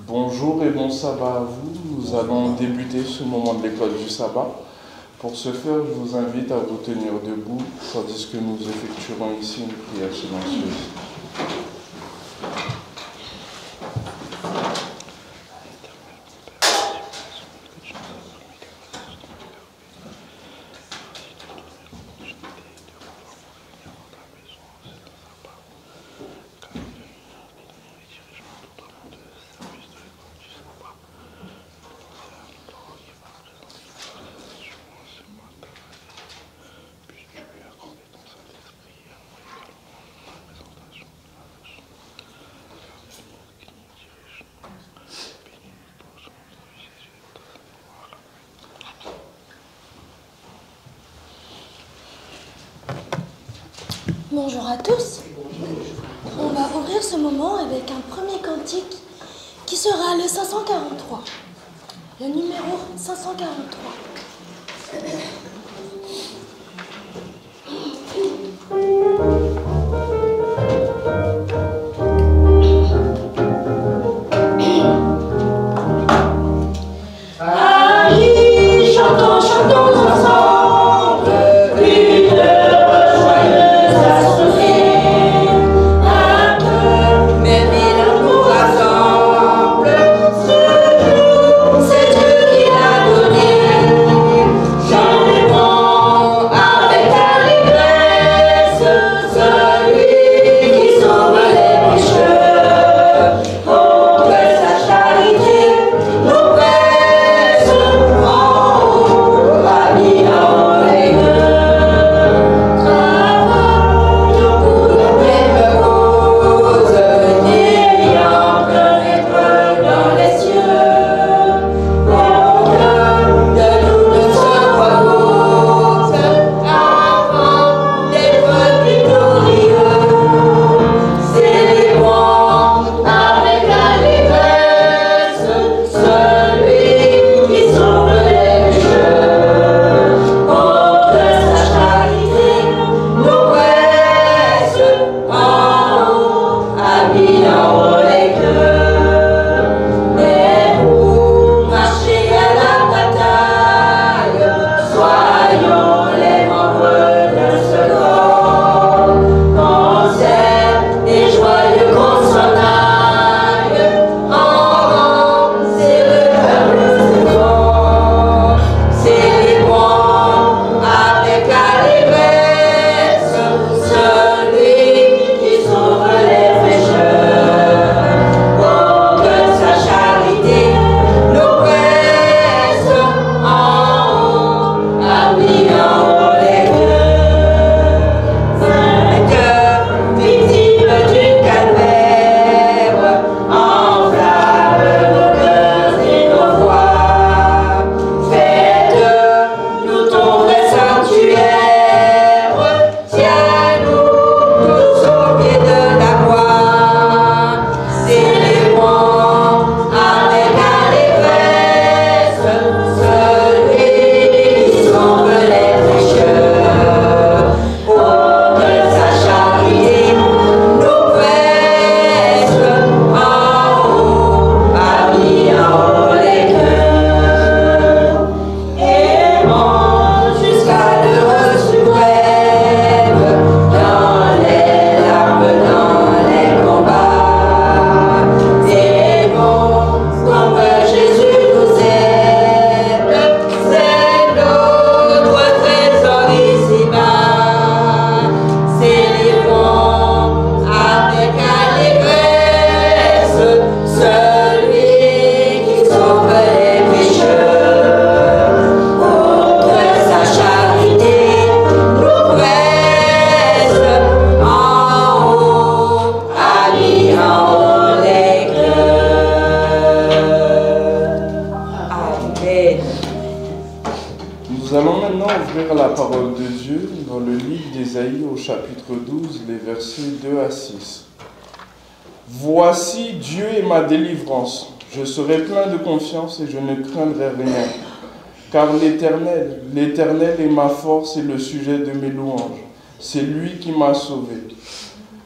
Bonjour et bon sabbat à vous. Nous allons débuter ce moment de l'école du sabbat. Pour ce faire, je vous invite à vous tenir debout, tandis que nous effectuerons ici une prière silencieuse. Bonjour à tous. On va ouvrir ce moment avec un premier cantique qui sera le 543. Le numéro 543. C'est Dieu qui l'a donné. lire la parole de Dieu dans le livre d'Ésaïe au chapitre 12, les versets 2 à 6. Voici, Dieu est ma délivrance. Je serai plein de confiance et je ne craindrai rien. Car l'Éternel est ma force et le sujet de mes louanges. C'est lui qui m'a sauvé.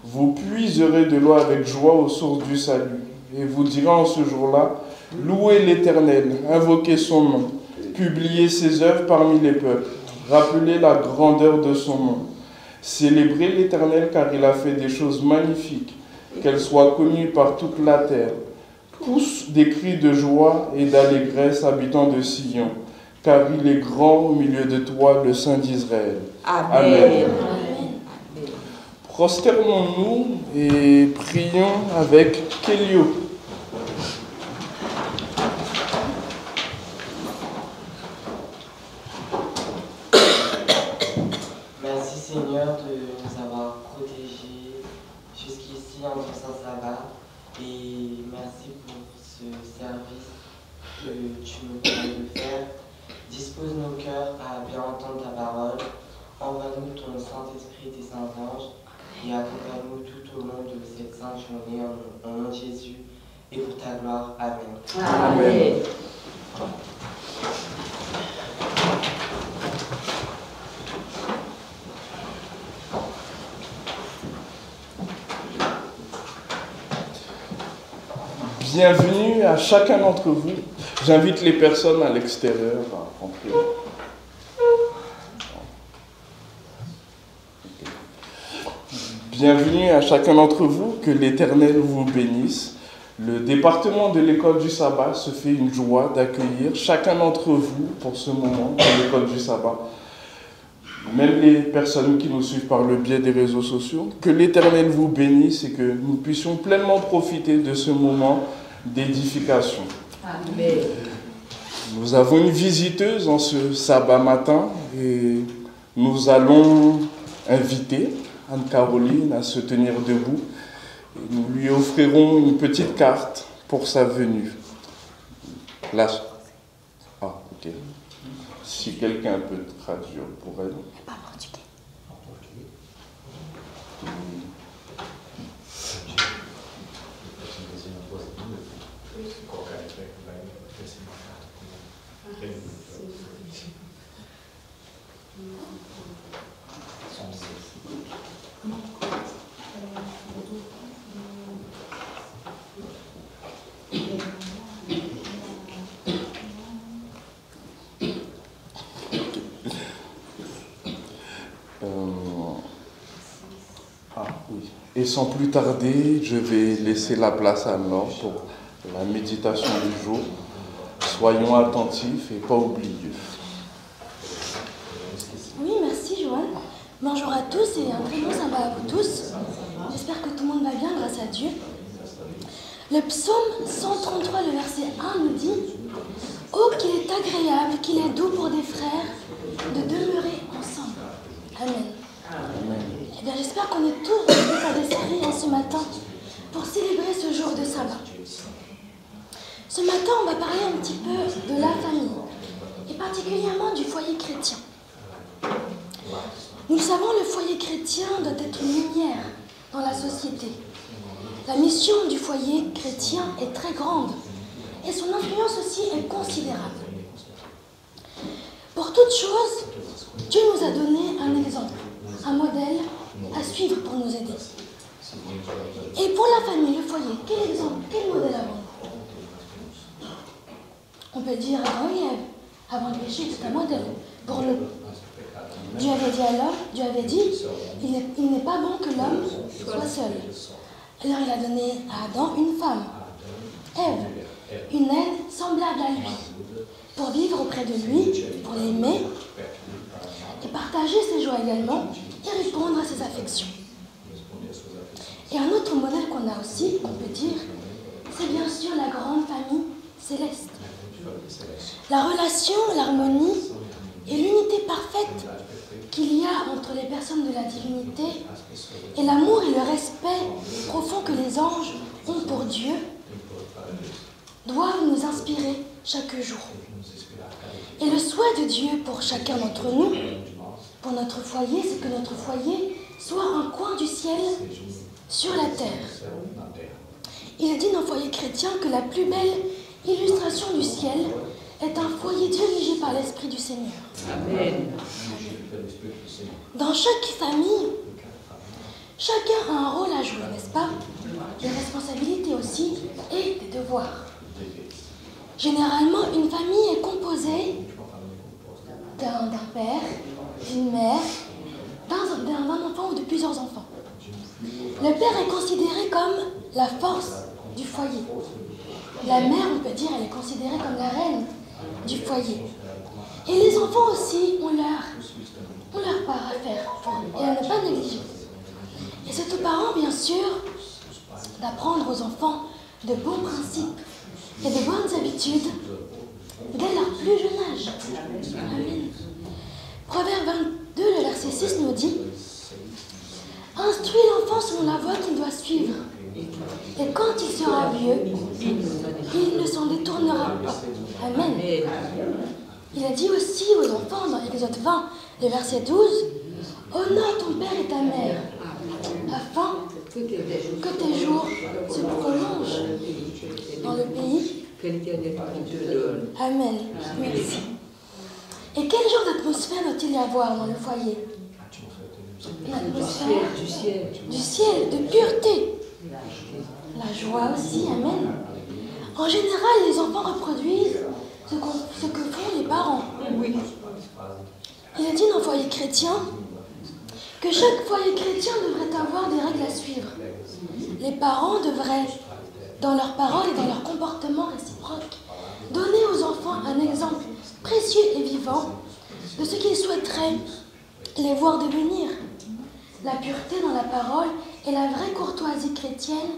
Vous puiserez de l'eau avec joie aux sources du salut. Et vous direz en ce jour-là, louez l'Éternel, invoquez son nom, publiez ses œuvres parmi les peuples, rappelez la grandeur de son nom. Célébrez l'Éternel car il a fait des choses magnifiques, qu'elles soient connues par toute la terre. Pousse des cris de joie et d'allégresse, habitants de Sion, car il est grand au milieu de toi, le Saint d'Israël. Amen. Amen. Prosternons-nous et prions avec Kélio. Merci Seigneur de nous avoir protégés jusqu'ici en ton saint sabbat et merci pour ce service que tu nous permets de faire. Dispose nos cœurs à bien entendre ta parole. Envoie-nous ton Saint-Esprit et tes saints anges et accompagne-nous tout au long de cette sainte journée au nom de Jésus et pour ta gloire. Amen. Amen. Bienvenue à chacun d'entre vous. J'invite les personnes à l'extérieur à rentrer. Bienvenue à chacun d'entre vous, que l'Éternel vous bénisse. Le département de l'école du sabbat se fait une joie d'accueillir chacun d'entre vous pour ce moment de l'école du sabbat. Même les personnes qui nous suivent par le biais des réseaux sociaux, que l'Éternel vous bénisse et que nous puissions pleinement profiter de ce moment d'édification. Amen. Nous avons une visiteuse en ce sabbat matin et nous allons inviter Anne-Caroline à se tenir debout. Et nous lui offrirons une petite carte pour sa venue. Là. Ah, ok. Si quelqu'un peut traduire pour elle. Pas portugais. Oui. Et sans plus tarder, je vais laisser la place à Anne-Laure pour la méditation du jour. Soyons attentifs et pas oublieux. Oui, merci Joanne. Bonjour à tous et un très bon sabbat à vous tous. J'espère que tout le monde va bien grâce à Dieu. Le psaume 133, le verset 1 nous dit « Oh, qu'il est agréable, qu'il est doux pour des frères de demeurer ensemble. » Amen. Eh bien, j'espère qu'on est tous dans l'état d'esprit en ce matin pour célébrer ce jour de sabbat. Ce matin, on va parler un petit peu de la famille et particulièrement du foyer chrétien. Nous le savons, le foyer chrétien doit être une lumière dans la société. La mission du foyer chrétien est très grande et son influence aussi est considérable. Pour toute chose, Dieu nous a donné un exemple, un modèle à suivre pour nous aider. Et pour la famille, le foyer, quel exemple, quel modèle avons-nous? On peut dire Adam et Ève, avant le péché, c'est un modèle pour nous. Dieu avait dit à l'homme, Dieu avait dit, il n'est pas bon que l'homme soit seul. Alors il a donné à Adam une femme, Ève, une aide semblable à lui, pour vivre auprès de lui, pour l'aimer, et partager ses joies également, et répondre à ses affections. Et un autre modèle qu'on a aussi, on peut dire, c'est bien sûr la grande famille céleste. La relation, l'harmonie et l'unité parfaite qu'il y a entre les personnes de la divinité et l'amour et le respect profond que les anges ont pour Dieu doivent nous inspirer chaque jour. Et le souhait de Dieu pour chacun d'entre nous, pour notre foyer, c'est que notre foyer soit un coin du ciel sur la terre. Il est dit dans le foyer chrétien que la plus belle illustration du ciel est un foyer dirigé par l'Esprit du Seigneur. Amen. Dans chaque famille, chacun a un rôle à jouer, n'est-ce pas? Des responsabilités aussi et des devoirs. Généralement, une famille est composée d'un père, d'une mère, d'un enfant ou de plusieurs enfants. Le père est considéré comme la force du foyer. La mère, on peut dire, elle est considérée comme la reine du foyer. Et les enfants aussi ont leur part à faire et à ne pas négliger. Et c'est aux parents, bien sûr, d'apprendre aux enfants de bons principes et de bonnes habitudes dès leur plus jeune âge. Amen. Proverbe 22, le verset 6 nous dit « Instruis l'enfant selon la voie qu'il doit suivre, et quand il sera vieux, il ne s'en détournera pas. » Amen. Il a dit aussi aux enfants dans Exode 20, le verset 12 « Honore ton père et ta mère, afin que tes jours se prolongent dans le pays. » Amen. Merci. Et quel genre d'atmosphère doit-il y avoir dans le foyer? Une atmosphère du ciel, de pureté. La joie aussi, amen. En général, les enfants reproduisent ce que font les parents. Il est dit dans le foyer chrétien que chaque foyer chrétien devrait avoir des règles à suivre. Les parents devraient, dans leurs paroles et dans leur comportement réciproque, donner aux enfants un exemple précieux et vivant de ce qu'ils souhaiteraient les voir devenir. La pureté dans la parole et la vraie courtoisie chrétienne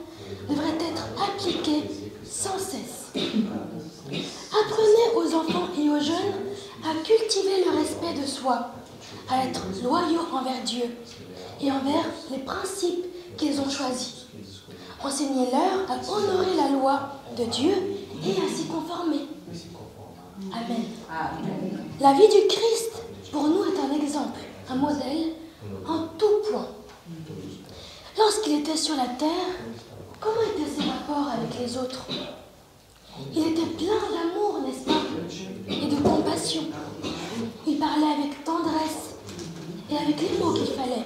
devraient être appliquées sans cesse. Apprenez aux enfants et aux jeunes à cultiver le respect de soi, à être loyaux envers Dieu et envers les principes qu'ils ont choisis. Enseignez-leur à honorer la loi de Dieu et à s'y conformer. Amen. La vie du Christ, pour nous, est un exemple, un modèle en tout point. Lorsqu'il était sur la terre, comment étaient ses rapports avec les autres? Il était plein d'amour, n'est-ce pas? Et de compassion. Il parlait avec tendresse et avec les mots qu'il fallait.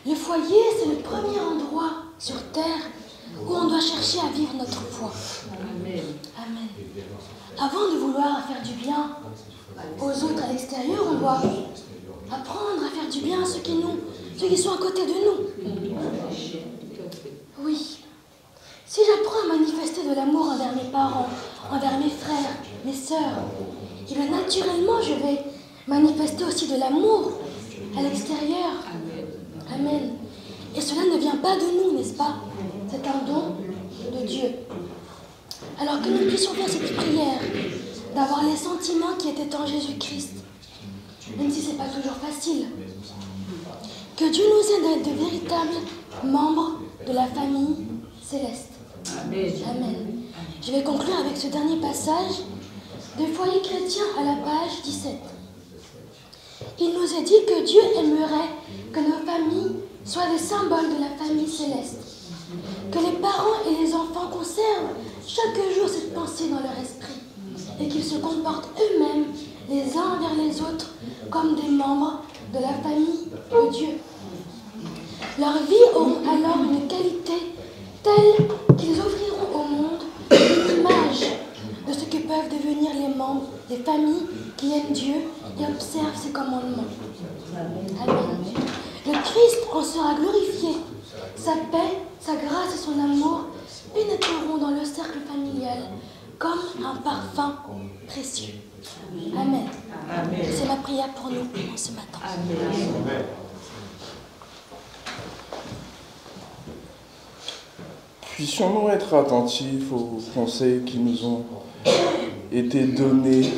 Le foyer, c'est le premier endroit sur terre où on doit chercher à vivre notre foi. Amen. Avant de vouloir faire du bien aux autres à l'extérieur, on doit apprendre à faire du bien à ceux qui sont à côté de nous. Oui. Si j'apprends à manifester de l'amour envers mes parents, envers mes frères, mes sœurs, et bien naturellement je vais manifester aussi de l'amour à l'extérieur. Amen. Et cela ne vient pas de nous, n'est-ce pas? C'est un don de Dieu. Alors que nous puissions faire cette prière, d'avoir les sentiments qui étaient en Jésus-Christ, même si ce n'est pas toujours facile. Que Dieu nous aide à être de véritables membres de la famille céleste. Amen. Je vais conclure avec ce dernier passage de Foyer chrétien à la page 17. Il nous est dit que Dieu aimerait que nos familles soient des symboles de la famille céleste. Que les parents et les enfants conservent chaque jour cette pensée dans leur esprit et qu'ils se comportent eux-mêmes les uns envers les autres comme des membres de la famille de Dieu. Leurs vies auront alors une qualité telle qu'ils offriront au monde une image de ce que peuvent devenir les membres des familles qui aiment Dieu et observent ses commandements. Amen. Le Christ en sera glorifié. Sa paix, sa grâce et son amour pénétreront dans le cercle familial comme un parfum précieux. Amen. C'est ma prière pour nous ce matin. Amen. Puissions-nous être attentifs aux conseils qui nous ont été donnés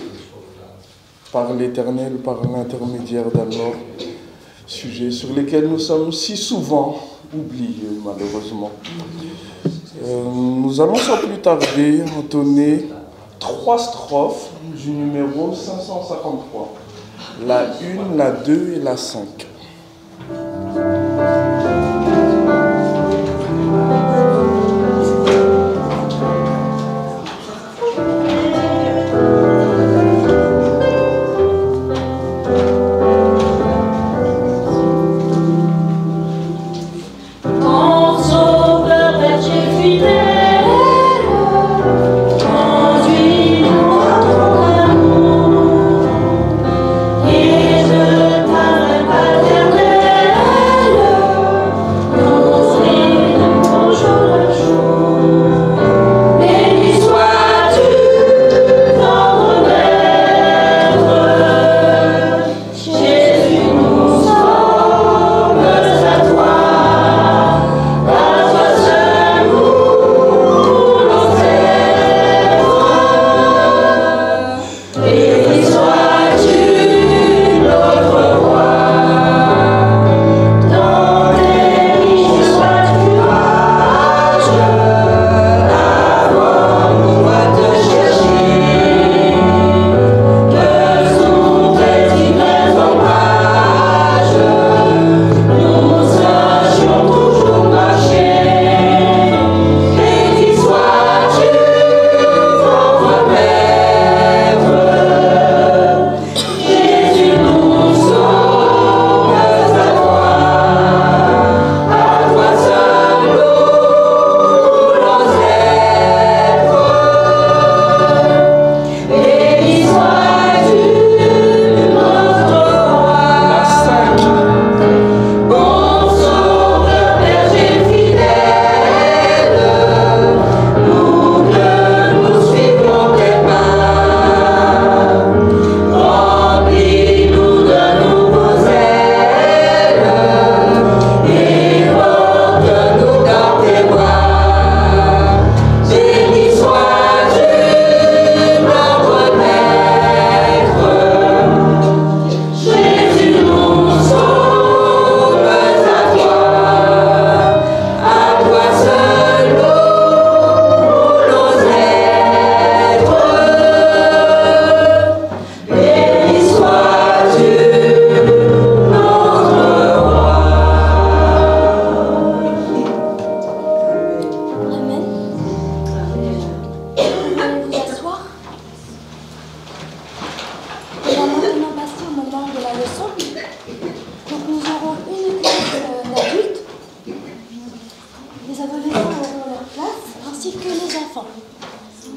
par l'Éternel, par l'intermédiaire d'Alors, sujets sur lesquels nous sommes si souvent oubliés, malheureusement. Nous allons sans plus tarder entonner 3 strophes du numéro 553. la 1, la 2 et la 5.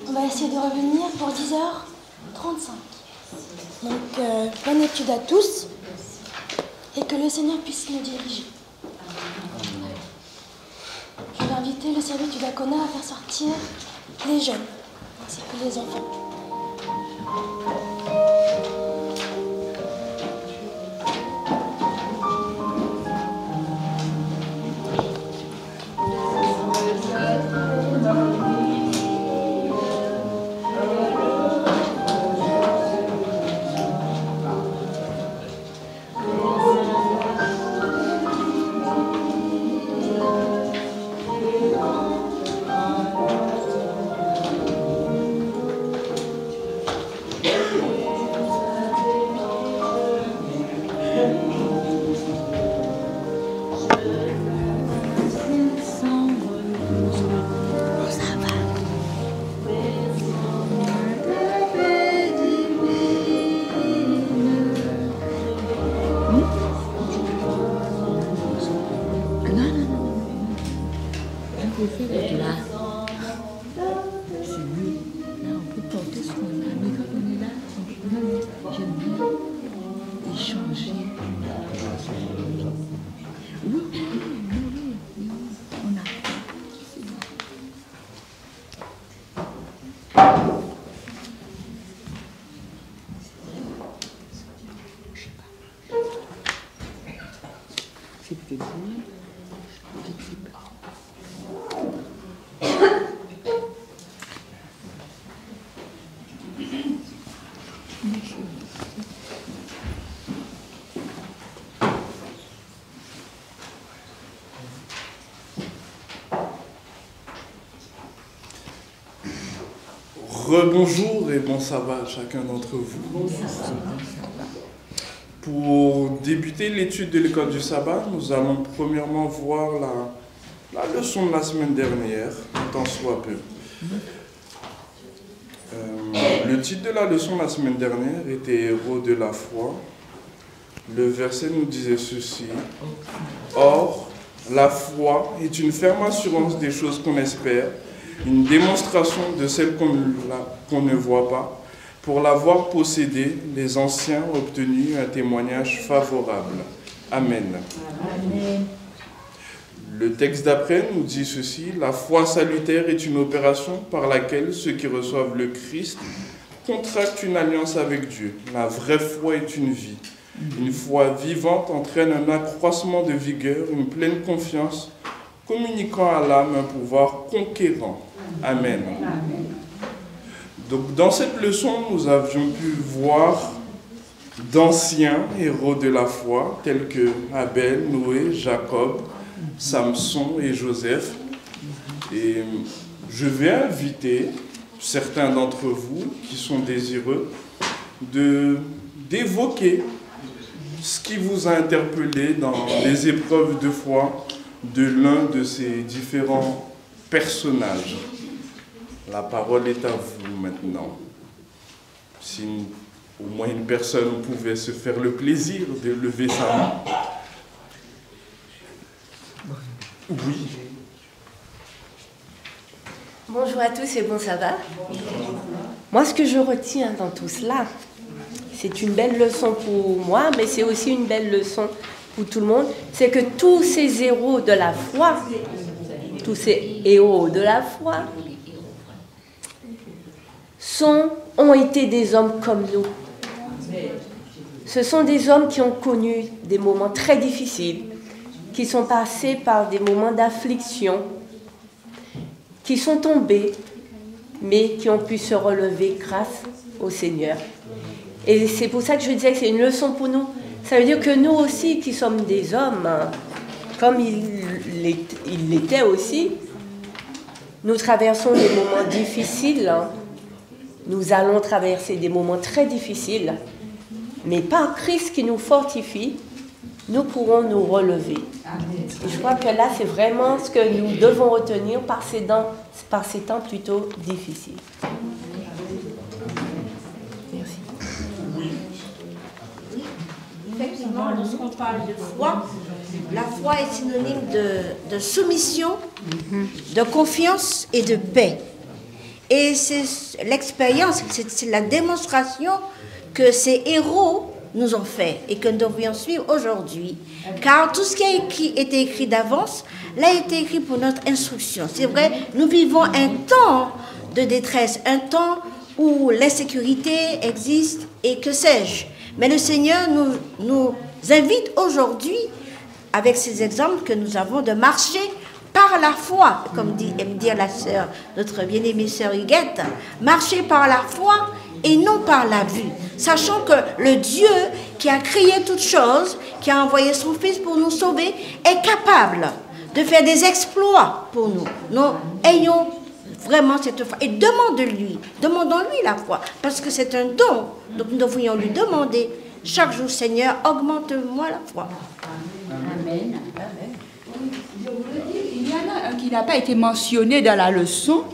On va essayer de revenir pour 10h35. Donc, bonne étude à tous et que le Seigneur puisse nous diriger. Je vais inviter le service du diaconat à faire sortir les jeunes ainsi que les enfants. Rebonjour et bon sabbat à chacun d'entre vous. Pour débuter l'étude de l'école du sabbat, nous allons premièrement voir la leçon de la semaine dernière, tant soit peu. Le titre de la leçon de la semaine dernière était « Héros de la foi ». Le verset nous disait ceci. « Or, la foi est une ferme assurance des choses qu'on espère, une démonstration de celles qu'on ne voit pas. Pour l'avoir possédée, les anciens ont obtenu un témoignage favorable. Amen. » Amen. Le texte d'après nous dit ceci. « La foi salutaire est une opération par laquelle ceux qui reçoivent le Christ contractent une alliance avec Dieu. La vraie foi est une vie. Une foi vivante entraîne un accroissement de vigueur, une pleine confiance, communiquant à l'âme un pouvoir conquérant. Amen. » Donc, dans cette leçon, nous avions pu voir d'anciens héros de la foi, tels que Abel, Noé, Jacob, Samson et Joseph. Et je vais inviter certains d'entre vous qui sont désireux d'évoquer ce qui vous a interpellé dans les épreuves de foi de l'un de ces différents personnages. La parole est à vous maintenant. Si au moins une personne pouvait se faire le plaisir de lever sa main. Oui. Bonjour à tous et bon sabbat. Moi, ce que je retiens dans tout cela, c'est une belle leçon pour moi, mais c'est aussi une belle leçon pour tout le monde, c'est que tous ces héros de la foi, ont été des hommes comme nous. Ce sont des hommes qui ont connu des moments très difficiles, qui sont passés par des moments d'affliction, qui sont tombés, mais qui ont pu se relever grâce au Seigneur. Et c'est pour ça que je disais que c'est une leçon pour nous. Ça veut dire que nous aussi, qui sommes des hommes, comme il l'était aussi, nous traversons des moments difficiles. Nous allons traverser des moments très difficiles, mais par Christ qui nous fortifie, nous pourrons nous relever. Et je crois que là, c'est vraiment ce que nous devons retenir par ces temps plutôt difficiles. Merci. Effectivement, lorsqu'on parle de foi, la foi est synonyme de soumission, de confiance et de paix. Et c'est l'expérience, c'est la démonstration que ces héros nous ont fait et que nous devrions suivre aujourd'hui. Car tout ce qui a été écrit d'avance, l'a été écrit pour notre instruction. C'est vrai, nous vivons un temps de détresse, un temps où l'insécurité existe et que sais-je. Mais le Seigneur nous invite aujourd'hui, avec ces exemples que nous avons, de marcher par la foi, comme aime dire la sœur, notre bien-aimée sœur Huguette, marcher par la foi et non par la vue, sachant que le Dieu qui a créé toutes choses, qui a envoyé son Fils pour nous sauver, est capable de faire des exploits pour nous. Nous ayons vraiment cette foi et demandons-lui la foi, parce que c'est un don. Donc nous devrions lui demander chaque jour, Seigneur, augmente-moi la foi. Amen. Je voulais dire, il y en a un qui n'a pas été mentionné dans la leçon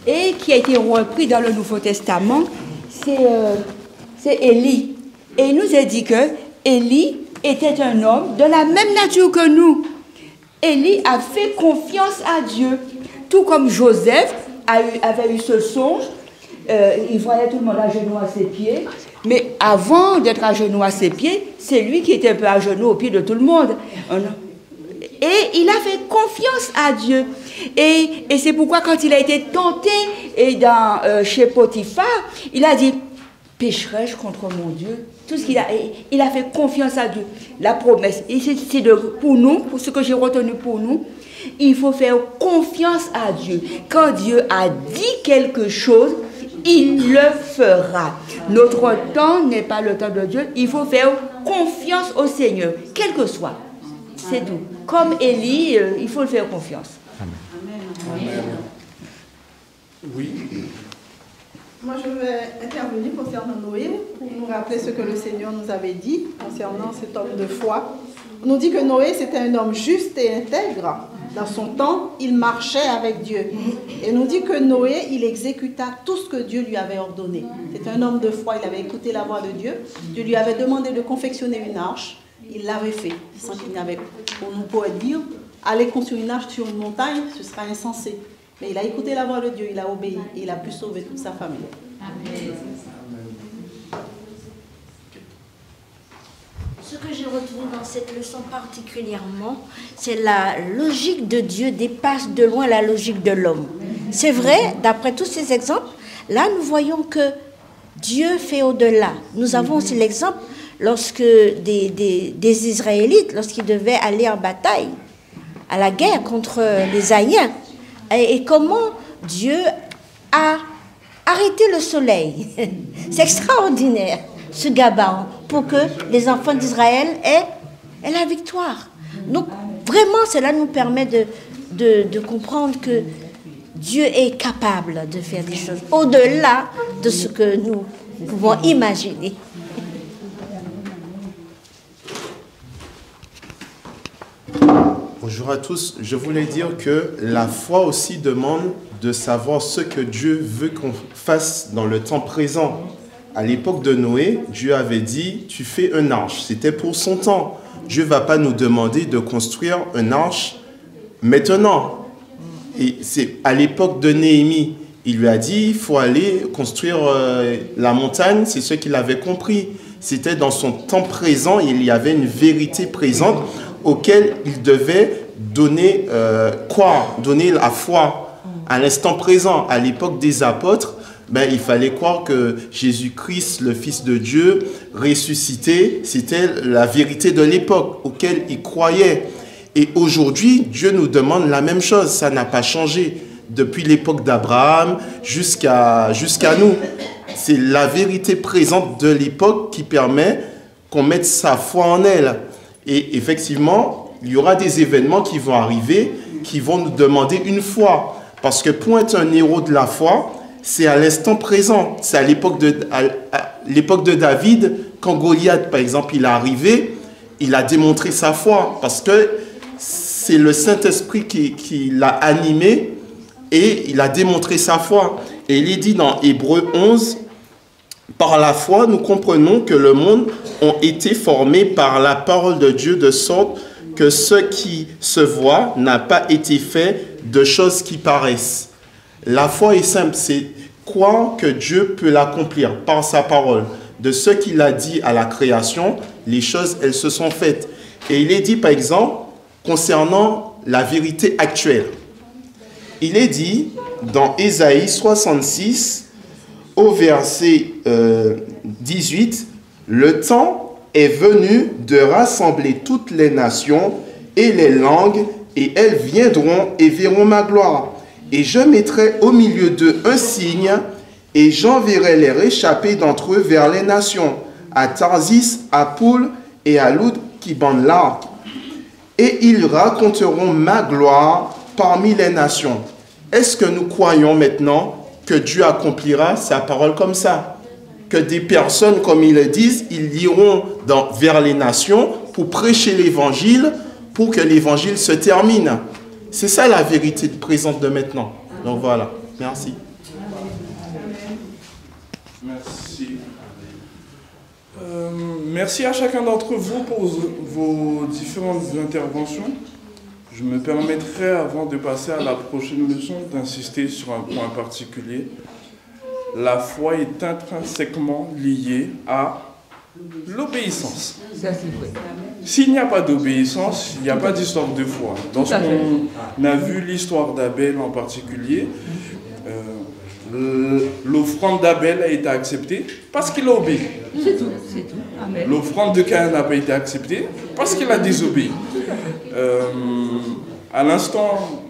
et qui a été repris dans le Nouveau Testament, c'est Élie. Et il nous a dit que Élie était un homme de la même nature que nous. Élie a fait confiance à Dieu, tout comme Joseph avait eu ce songe. Il voyait tout le monde à genoux à ses pieds, mais avant d'être à genoux à ses pieds, c'est lui qui était un peu à genoux au pied de tout le monde. Et il a fait confiance à Dieu. Et c'est pourquoi quand il a été tenté chez Potiphar, il a dit, pécherai-je contre mon Dieu? Tout ce il a fait confiance à Dieu. La promesse, et c'est pour nous, pour ce que j'ai retenu pour nous, il faut faire confiance à Dieu. Quand Dieu a dit quelque chose, il le fera. Notre temps n'est pas le temps de Dieu. Il faut faire confiance au Seigneur, quel que soit. C'est tout. Comme Élie, il faut le faire confiance. Amen. Amen. Oui. Moi, je vais intervenir concernant Noé pour nous rappeler ce que le Seigneur nous avait dit concernant cet homme de foi. On nous dit que Noé, c'était un homme juste et intègre. Dans son temps, il marchait avec Dieu. Et on nous dit que Noé, il exécuta tout ce que Dieu lui avait ordonné. C'était un homme de foi, il avait écouté la voix de Dieu. Dieu lui avait demandé de confectionner une arche. Il l'avait fait, sans qu'il n'y avait, on pourrait dire, aller construire une arche sur une montagne, ce sera insensé. Mais il a écouté la voix de Dieu, il a obéi et il a pu sauver toute sa famille. Amen. Ce que j'ai retenu dans cette leçon particulièrement, c'est la logique de Dieu dépasse de loin la logique de l'homme. C'est vrai, d'après tous ces exemples, là nous voyons que Dieu fait au-delà. Nous avons aussi l'exemple lorsque des Israélites, lorsqu'ils devaient aller en bataille, à la guerre contre les Haïens, et comment Dieu a arrêté le soleil. C'est extraordinaire, ce Gabaon, pour que les enfants d'Israël aient la victoire. Donc, vraiment, cela nous permet de comprendre que Dieu est capable de faire des choses au-delà de ce que nous pouvons imaginer. Bonjour à tous. Je voulais dire que la foi aussi demande de savoir ce que Dieu veut qu'on fasse dans le temps présent. À l'époque de Noé, Dieu avait dit « tu fais une arche ». C'était pour son temps. Dieu ne va pas nous demander de construire une arche maintenant. Et c'est à l'époque de Néhémie, il lui a dit « il faut aller construire la montagne ». C'est ce qu'il avait compris. C'était dans son temps présent, il y avait une vérité présente auquel il devait donner donner la foi à l'instant présent. À l'époque des apôtres, il fallait croire que Jésus-Christ, le Fils de Dieu, ressuscité, c'était la vérité de l'époque auquel ils croyaient. Et aujourd'hui, Dieu nous demande la même chose. Ça n'a pas changé depuis l'époque d'Abraham jusqu'à nous. C'est la vérité présente de l'époque qui permet qu'on mette sa foi en elle. Et effectivement, il y aura des événements qui vont arriver, qui vont nous demander une foi. Parce que pour être un héros de la foi, c'est à l'instant présent. C'est à l'époque de David, quand Goliath, par exemple, il est arrivé, il a démontré sa foi. Parce que c'est le Saint-Esprit qui l'a animé et il a démontré sa foi. Et il est dit dans Hébreux 11, « Par la foi, nous comprenons que le monde ont été formés par la parole de Dieu de sorte que ce qui se voit n'a pas été fait de choses qui paraissent. » La foi est simple, c'est croire que Dieu peut l'accomplir par sa parole. De ce qu'il a dit à la création, les choses, elles se sont faites. Et il est dit, par exemple, concernant la vérité actuelle. Il est dit dans Ésaïe 66, au verset 18, « Le temps est venu de rassembler toutes les nations et les langues, et elles viendront et verront ma gloire. Et je mettrai au milieu d'eux un signe, et j'enverrai les réchappés d'entre eux vers les nations, à Tarsis, à Poul et à Loud qui bandent l'arc. Et ils raconteront ma gloire parmi les nations. » Est-ce que nous croyons maintenant que Dieu accomplira sa parole comme ça? Que des personnes, comme ils le disent, ils iront vers les nations pour prêcher l'évangile, pour que l'évangile se termine. C'est ça la vérité présente de maintenant. Donc voilà, merci. Merci. Merci à chacun d'entre vous pour vos différentes interventions. Je me permettrai, avant de passer à la prochaine leçon, d'insister sur un point particulier. La foi est intrinsèquement liée à l'obéissance. S'il n'y a pas d'obéissance, il n'y a pas d'histoire de foi. Dans ce qu'on a vu, l'histoire d'Abel en particulier, l'offrande d'Abel a été acceptée parce qu'il a obéi. C'est tout. L'offrande de Caïn n'a pas été acceptée parce qu'il a désobéi. À l'instant,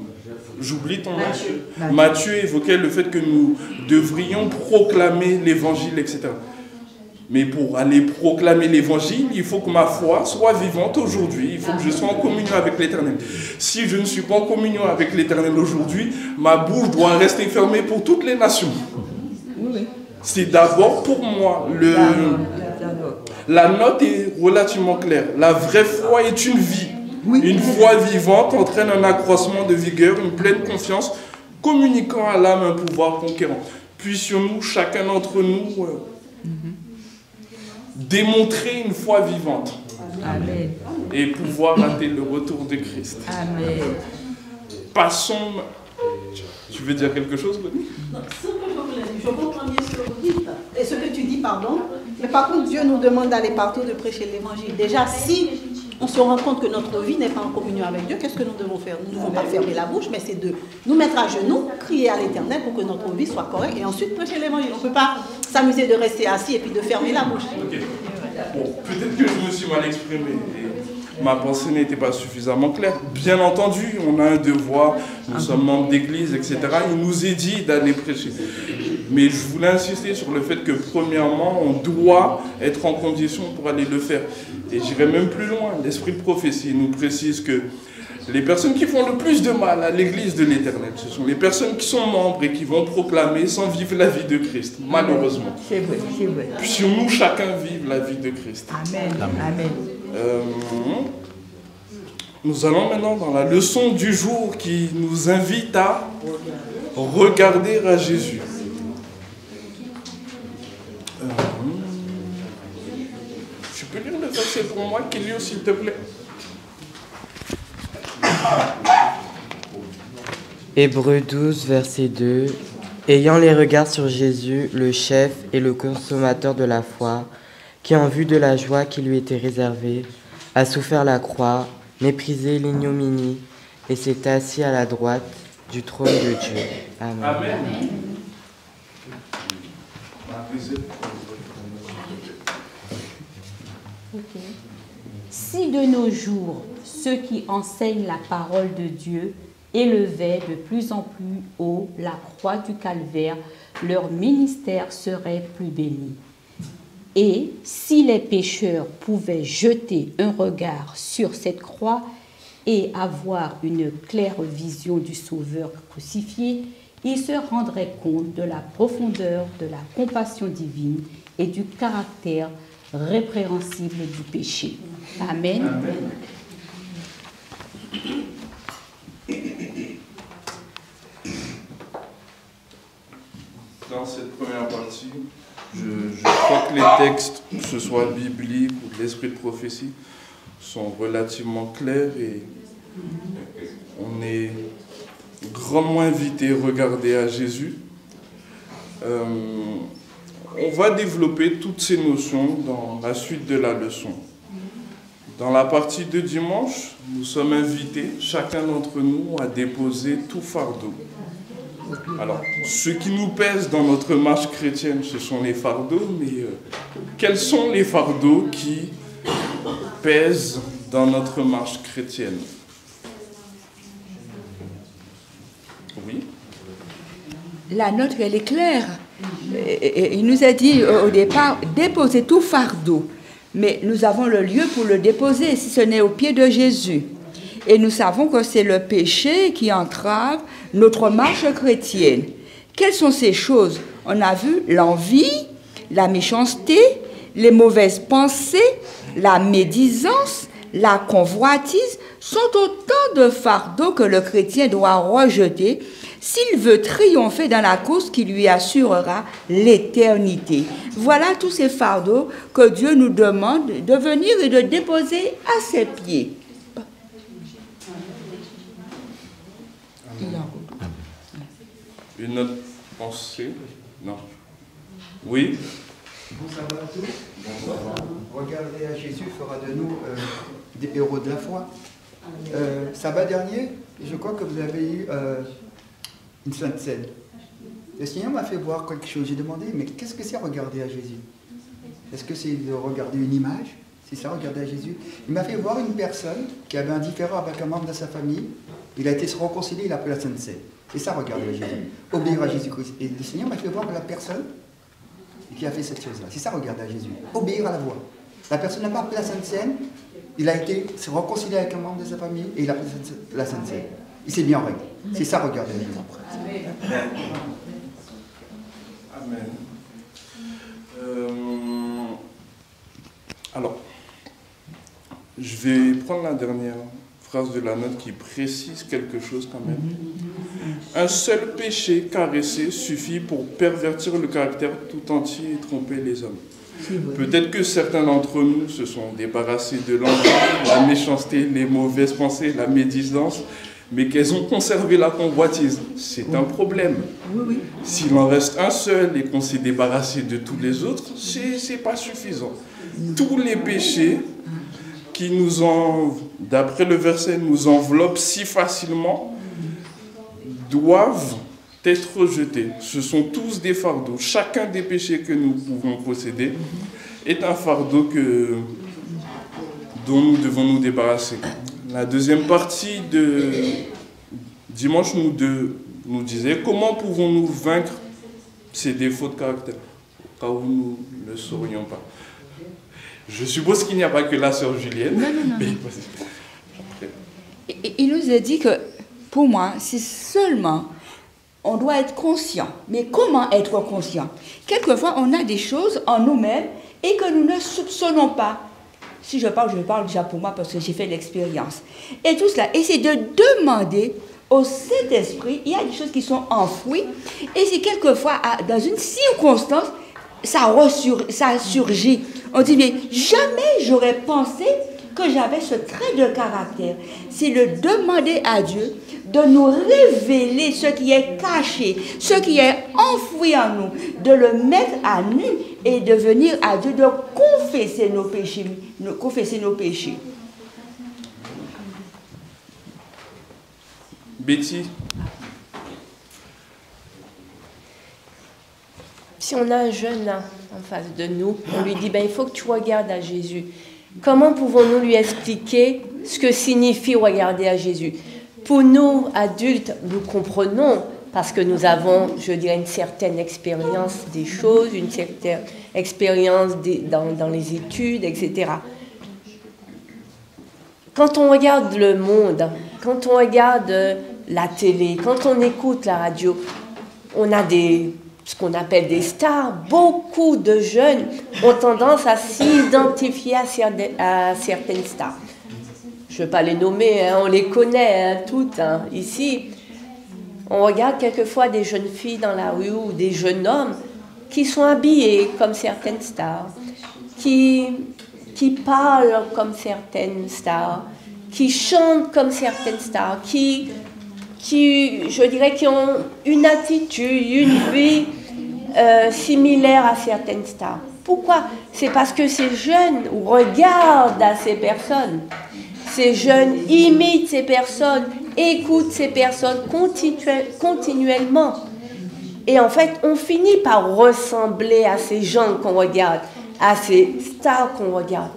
j'oublie ton nom. Matthieu évoquait le fait que nous devrions proclamer l'évangile, etc. Mais pour aller proclamer l'évangile, il faut que ma foi soit vivante aujourd'hui. Il faut que je sois en communion avec l'Éternel. Si je ne suis pas en communion avec l'Éternel aujourd'hui, ma bouche doit rester fermée pour toutes les nations. C'est d'abord pour moi, la note est relativement claire. La vraie foi est une vie. Une foi vivante entraîne un accroissement de vigueur, une pleine confiance, communiquant à l'âme un pouvoir conquérant. Puissions-nous, chacun d'entre nous, démontrer une foi vivante. Amen. Et pouvoir hâter le retour de Christ. Amen. Passons. Tu veux dire quelque chose, Bonnie? Non, ce que je voulais dire, je comprends bien ce que vous dites, et ce que tu dis, pardon, mais par contre, Dieu nous demande d'aller partout, de prêcher l'évangile. Déjà, si on se rend compte que notre vie n'est pas en communion avec Dieu, qu'est-ce que nous devons faire? Nous ne devons pas fermer la bouche, mais c'est de nous mettre à genoux, crier à l'Éternel pour que notre vie soit correcte, et ensuite prêcher l'évangile. On ne peut pas s'amuser de rester assis et puis de fermer la bouche. Ok. Bon, peut-être que je me suis mal exprimé. Ma pensée n'était pas suffisamment claire. Bien entendu, on a un devoir, nous sommes membres d'église, etc. Il nous est dit d'aller prêcher. Mais je voulais insister sur le fait que, premièrement, on doit être en condition pour aller le faire. Et j'irai même plus loin. L'esprit de prophétie nous précise que les personnes qui font le plus de mal à l'église de l'Éternel, ce sont les personnes qui sont membres et qui vont proclamer sans vivre la vie de Christ, malheureusement. C'est vrai, c'est vrai. Puissions-nous chacun vivre la vie de Christ. Amen. Amen. Nous allons maintenant dans la leçon du jour qui nous invite à regarder à Jésus. Tu peux lire le verset pour moi, Kélio, s'il te plaît? Hébreux 12, verset 2. Ayant les regards sur Jésus, le chef et le consommateur de la foi, qui en vue de la joie qui lui était réservée, a souffert la croix, méprisé l'ignominie, et s'est assis à la droite du trône de Dieu. Amen. Amen. Okay. Si de nos jours, ceux qui enseignent la parole de Dieu élevaient de plus en plus haut la croix du calvaire, leur ministère serait plus béni. Et si les pécheurs pouvaient jeter un regard sur cette croix et avoir une claire vision du Sauveur crucifié, ils se rendraient compte de la profondeur de la compassion divine et du caractère répréhensible du péché. Amen. Amen. Dans cette première partie, je crois que les textes, que ce soit biblique ou de l'esprit de prophétie, sont relativement clairs et on est grandement invité à regarder à Jésus. On va développer toutes ces notions dans la suite de la leçon. Dans la partie de dimanche, nous sommes invités, chacun d'entre nous, à déposer tout fardeau. Alors, ce qui nous pèse dans notre marche chrétienne, ce sont les fardeaux, mais quels sont les fardeaux qui pèsent dans notre marche chrétienne? Oui. La nôtre, elle est claire. Il nous a dit au départ, déposez tout fardeau. Mais nous avons le lieu pour le déposer, si ce n'est au pied de Jésus. Et nous savons que c'est le péché qui entrave notre marche chrétienne. Quelles sont ces choses? On a vu l'envie, la méchanceté, les mauvaises pensées, la médisance, la convoitise, sont autant de fardeaux que le chrétien doit rejeter s'il veut triompher dans la course qui lui assurera l'éternité. Voilà tous ces fardeaux que Dieu nous demande de venir et de déposer à ses pieds. Une autre pensée? Non. Oui? Bon sabbat à tous. Regarder à Jésus fera de nous des héros de la foi. Sabbat dernier, je crois que vous avez eu une sainte scène. Le Seigneur m'a fait voir quelque chose. J'ai demandé, mais qu'est-ce que c'est regarder à Jésus? Est-ce que c'est de regarder une image? C'est ça, regarder à Jésus? Il m'a fait voir une personne qui avait un différend avec un membre de sa famille. Il a été se réconcilier, il a pris la sainte scène. C'est ça, regarder à Jésus. Obéir à Jésus-Christ. Et le Seigneur m'a fait voir la personne qui a fait cette chose-là. C'est ça, regarder à Jésus. Obéir à la voix. La personne n'a pas pris la sainte scène. Il a été se réconcilier avec un membre de sa famille et il a pris la sainte scène. Il s'est mis en règle. C'est ça, regarder à Jésus. Amen. Je vais prendre la dernière phrase de la note qui précise quelque chose quand même. Un seul péché caressé suffit pour pervertir le caractère tout entier et tromper les hommes. Peut-être que certains d'entre nous se sont débarrassés de l'envie, la méchanceté, les mauvaises pensées, la médisance, mais qu'elles ont conservé la convoitise. C'est un problème. S'il en reste un seul et qu'on s'est débarrassé de tous les autres, c'est pas suffisant. Tous les péchés qui nous d'après le verset, nous enveloppent si facilement, doivent être rejetés. Ce sont tous des fardeaux. Chacun des péchés que nous pouvons posséder est un fardeau dont nous devons nous débarrasser. La deuxième partie de dimanche nous disait comment pouvons-nous vaincre ces défauts de caractère, car nous ne le saurions pas. Je suppose qu'il n'y a pas que la sœur Julienne. Non. Il nous a dit que, pour moi, c'est seulement, on doit être conscient. Mais comment être conscient? Quelquefois, on a des choses en nous-mêmes et que nous ne soupçonnons pas. Si je parle déjà pour moi parce que j'ai fait l'expérience. Et tout cela, et c'est de demander au Saint-Esprit, il y a des choses qui sont enfouies, et c'est quelquefois, dans une circonstance, ça surgit. On dit, mais jamais j'aurais pensé que j'avais ce trait de caractère. C'est de demander à Dieu de nous révéler ce qui est caché, ce qui est enfoui en nous, de le mettre à nu et de venir à Dieu, de confesser nos péchés. Betty. Si on a un jeune en face de nous, on lui dit, il faut que tu regardes à Jésus. Comment pouvons-nous lui expliquer ce que signifie regarder à Jésus? Pour nous, adultes, nous comprenons, parce que nous avons, je dirais, une certaine expérience des choses, une certaine expérience dans les études, etc. Quand on regarde le monde, quand on regarde la télé, quand on écoute la radio, on a ce qu'on appelle des stars. Beaucoup de jeunes ont tendance à s'identifier à certaines stars. Je ne vais pas les nommer, on les connaît toutes. Ici, on regarde quelquefois des jeunes filles dans la rue ou des jeunes hommes qui sont habillés comme certaines stars, qui parlent comme certaines stars, qui chantent comme certaines stars, qui je dirais, qui ont une attitude, une vie similaire à certaines stars. Pourquoi? C'est parce que ces jeunes regardent à ces personnes. Ces jeunes imitent ces personnes, écoutent ces personnes continuellement. Et en fait, on finit par ressembler à ces gens qu'on regarde, à ces stars qu'on regarde.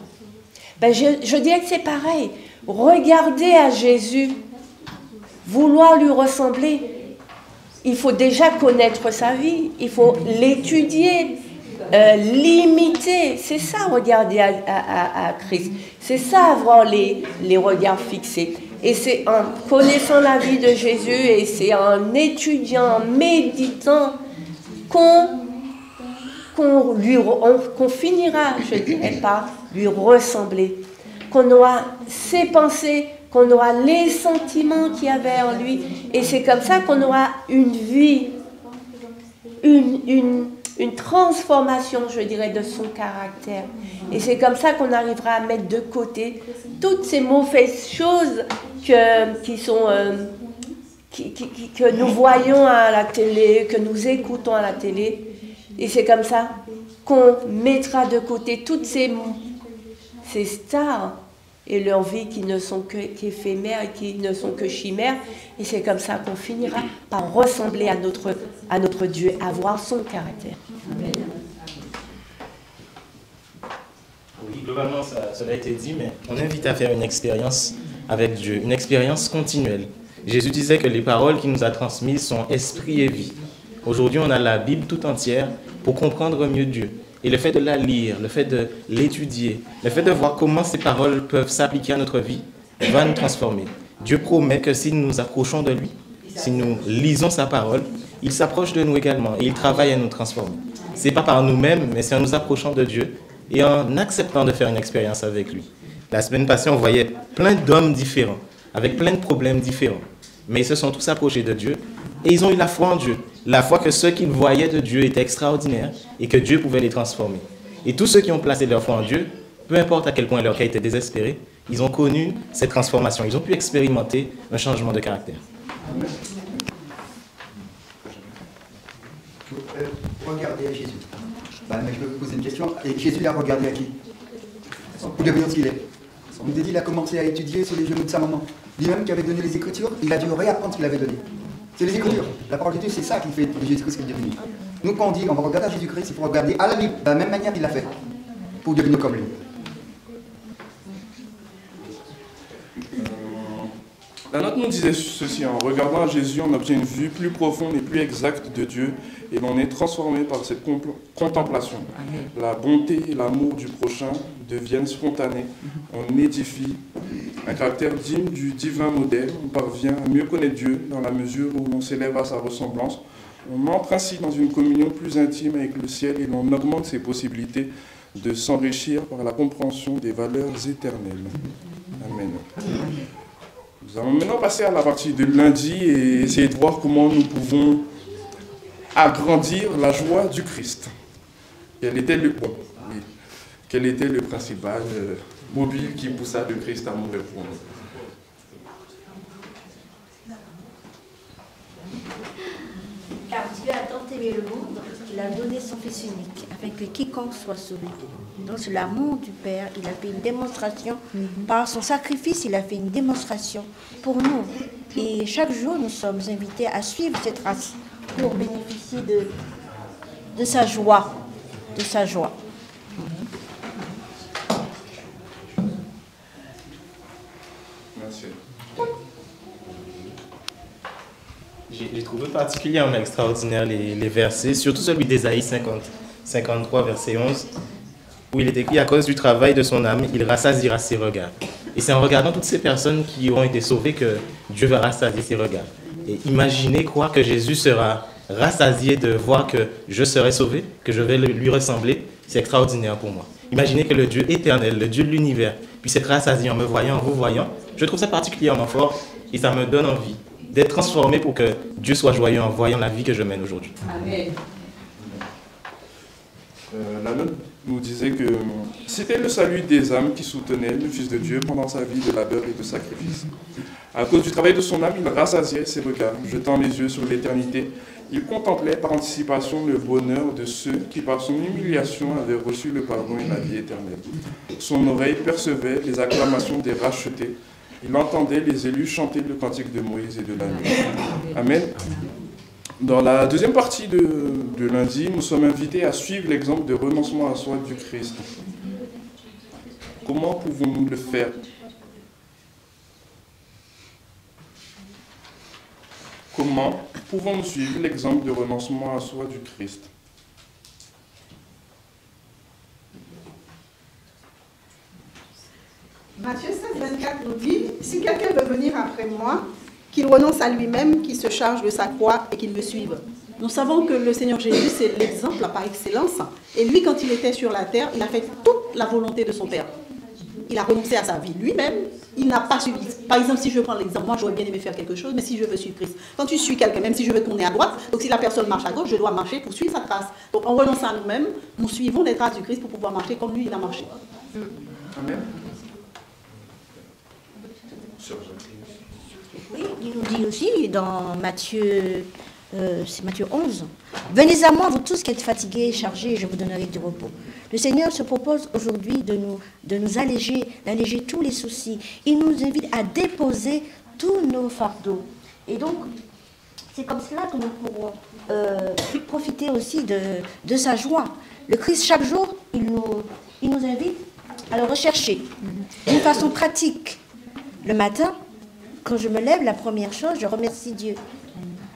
Je dirais que c'est pareil. Regarder à Jésus, vouloir lui ressembler, il faut déjà connaître sa vie, il faut l'étudier, l'imiter. C'est ça, regarder à Christ. C'est ça, avoir les regards fixés. Et c'est en connaissant la vie de Jésus et c'est en étudiant, en méditant qu'on finira, je dirais, par lui ressembler. Qu'on aura ses pensées, qu'on aura les sentiments qu'il y avait en lui. Et c'est comme ça qu'on aura une vie, une transformation, je dirais, de son caractère. Et c'est comme ça qu'on arrivera à mettre de côté toutes ces mauvaises choses que nous voyons à la télé, que nous écoutons à la télé. Et c'est comme ça qu'on mettra de côté toutes ces stars et leur vie qui ne sont qu'éphémères et qui ne sont que chimères. Et c'est comme ça qu'on finira par ressembler à notre Dieu, avoir son caractère. Amen. Oui, globalement, cela a été dit, mais on invite à faire une expérience avec Dieu, une expérience continuelle. Jésus disait que les paroles qu'il nous a transmises sont esprit et vie. Aujourd'hui, on a la Bible tout entière pour comprendre mieux Dieu. Et le fait de la lire, le fait de l'étudier, le fait de voir comment ces paroles peuvent s'appliquer à notre vie, va nous transformer. Dieu promet que si nous nous approchons de lui, si nous lisons sa parole, il s'approche de nous également et il travaille à nous transformer. Ce n'est pas par nous-mêmes, mais c'est en nous approchant de Dieu et en acceptant de faire une expérience avec lui. La semaine passée, on voyait plein d'hommes différents, avec plein de problèmes différents. Mais ils se sont tous approchés de Dieu et ils ont eu la foi en Dieu. La foi que ce qu'ils voyaient de Dieu était extraordinaire et que Dieu pouvait les transformer. Et tous ceux qui ont placé leur foi en Dieu, peu importe à quel point leur cas était désespéré, ils ont connu cette transformation. Ils ont pu expérimenter un changement de caractère. Regardez à Jésus. Mais je vais vous poser une question. Et Jésus l'a regardé à qui? Pour devenir ce qu'il est. On nous a dit qu'il a commencé à étudier sur les genoux de sa maman. Lui-même qui avait donné les Écritures, il a dû réapprendre ce qu'il avait donné. C'est les Écritures. La parole de Dieu, c'est ça qui fait de Jésus-Christ ce qu'il est devenu. Nous, quand on dit on va regarder à Jésus-Christ, il faut regarder à la Bible, de la même manière qu'il l'a fait, pour devenir comme lui. La note nous disait ceci: en regardant à Jésus, on obtient une vue plus profonde et plus exacte de Dieu et l'on est transformé par cette contemplation. La bonté et l'amour du prochain deviennent spontanés. On édifie un caractère digne du divin modèle. On parvient à mieux connaître Dieu dans la mesure où l'on s'élève à sa ressemblance. On entre ainsi dans une communion plus intime avec le ciel et l'on augmente ses possibilités de s'enrichir par la compréhension des valeurs éternelles. Amen. Nous allons maintenant passer à la partie de lundi et essayer de voir comment nous pouvons agrandir la joie du Christ. Quel était le principal mobile qui poussa le Christ à mourir pour nous? Car Dieu a tant aimé le monde qu'il a donné son Fils unique, afin que quiconque soit sauvé. Donc c'est l'amour du Père, il a fait une démonstration. Par son sacrifice, il a fait une démonstration pour nous. Et chaque jour, nous sommes invités à suivre cette trace pour bénéficier de sa joie. De sa joie. Merci. J'ai trouvé particulièrement extraordinaire les versets, surtout celui d'Ésaïe 53, verset 11, où il est écrit: à cause du travail de son âme, il rassasiera ses regards. Et c'est en regardant toutes ces personnes qui auront été sauvées que Dieu va rassasier ses regards. Et imaginez croire que Jésus sera rassasié de voir que je serai sauvé, que je vais lui ressembler, c'est extraordinaire pour moi. Imaginez que le Dieu éternel, le Dieu de l'univers, puisse être rassasié en me voyant, en vous voyant. Je trouve ça particulièrement fort et ça me donne envie d'être transformé pour que Dieu soit joyeux en voyant la vie que je mène aujourd'hui. Amen. La note nous disait que c'était le salut des âmes qui soutenait le Fils de Dieu pendant sa vie de labeur et de sacrifice. À cause du travail de son âme, il rassasiait ses regards, jetant les yeux sur l'éternité. Il contemplait par anticipation le bonheur de ceux qui, par son humiliation, avaient reçu le pardon et la vie éternelle. Son oreille percevait les acclamations des rachetés. Il entendait les élus chanter le cantique de Moïse et de la nuit. Amen. Dans la deuxième partie de lundi, nous sommes invités à suivre l'exemple de renoncement à soi du Christ. Comment pouvons-nous le faire? Comment pouvons-nous suivre l'exemple de renoncement à soi du Christ? Matthieu 16, 24 nous dit: si quelqu'un veut venir après moi, qu'il renonce à lui-même, qu'il se charge de sa croix et qu'il me suive. Nous savons que le Seigneur Jésus, c'est l'exemple par excellence. Et lui, quand il était sur la terre, il a fait toute la volonté de son Père. Il a renoncé à sa vie lui-même. Il n'a pas suivi. Par exemple, si je prends l'exemple, moi j'aurais bien aimé faire quelque chose, mais si je veux suivre Christ, quand tu suis quelqu'un, même si je veux tourner à droite, donc si la personne marche à gauche, je dois marcher pour suivre sa trace. Donc en renonçant à nous-mêmes, nous suivons les traces du Christ pour pouvoir marcher comme lui, il a marché. Amen. Oui, il nous dit aussi dans Matthieu, c'est Matthieu 11, « Venez à moi, vous tous qui êtes fatigués et chargés, et je vous donnerai du repos. » Le Seigneur se propose aujourd'hui de nous alléger, d'alléger tous les soucis. Il nous invite à déposer tous nos fardeaux. Et donc, c'est comme cela que nous pourrons profiter aussi de sa joie. Le Christ, chaque jour, il nous invite à le rechercher d'une façon pratique. Le matin, quand je me lève, la première chose, je remercie Dieu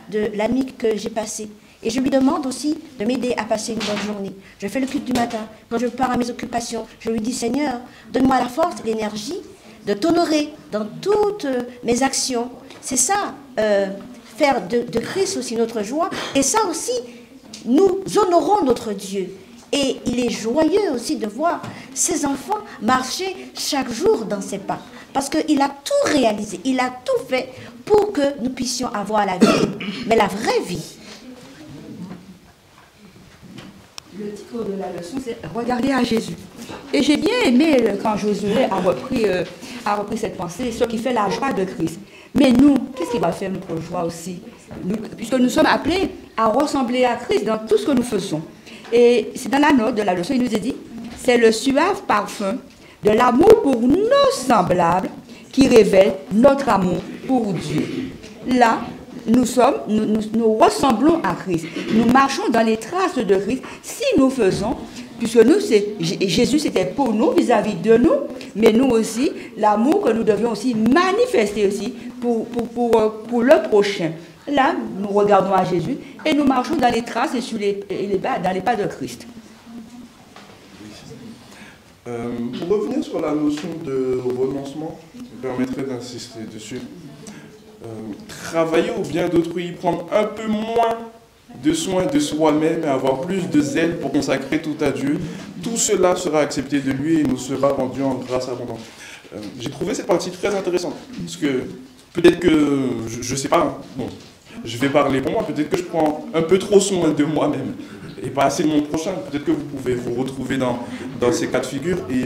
de la nuit que j'ai passée. Et je lui demande aussi de m'aider à passer une bonne journée. Je fais le culte du matin. Quand je pars à mes occupations, je lui dis: Seigneur, donne-moi la force et l'énergie de t'honorer dans toutes mes actions. C'est ça, faire de Christ aussi notre joie. Et ça aussi, nous honorons notre Dieu. Et il est joyeux aussi de voir ses enfants marcher chaque jour dans ses pas. Parce qu'il a tout réalisé, il a tout fait pour que nous puissions avoir la vie, mais la vraie vie. Le titre de la leçon, c'est « Regardez à Jésus ». Et j'ai bien aimé quand Josué a repris cette pensée, ce qui fait la joie de Christ. Mais nous, qu'est-ce qui va faire notre joie aussi? Puisque nous sommes appelés à ressembler à Christ dans tout ce que nous faisons. Et c'est dans la note de la leçon, il nous est dit, c'est le suave parfum de l'amour pour nos semblables qui révèle notre amour pour Dieu. Là, nous ressemblons à Christ. Nous marchons dans les traces de Christ si nous faisons, puisque nous, Jésus c'était pour nous, vis-à-vis de nous, mais nous aussi, l'amour que nous devions aussi manifester aussi pour le prochain. Là, nous regardons à Jésus et nous marchons dans les traces et dans les pas de Christ. Pour revenir sur la notion de renoncement, je me permettrai d'insister dessus. Travailler au bien d'autrui, prendre un peu moins de soin de soi-même et avoir plus de zèle pour consacrer tout à Dieu, tout cela sera accepté de lui et nous sera rendu en grâce abondante. J'ai trouvé cette partie très intéressante, parce que peut-être que, je ne sais pas, bon, je vais parler pour moi, peut-être que je prends un peu trop soin de moi-même et pas assez de mon prochain. Peut-être que vous pouvez vous retrouver dans ces cas de figure. Et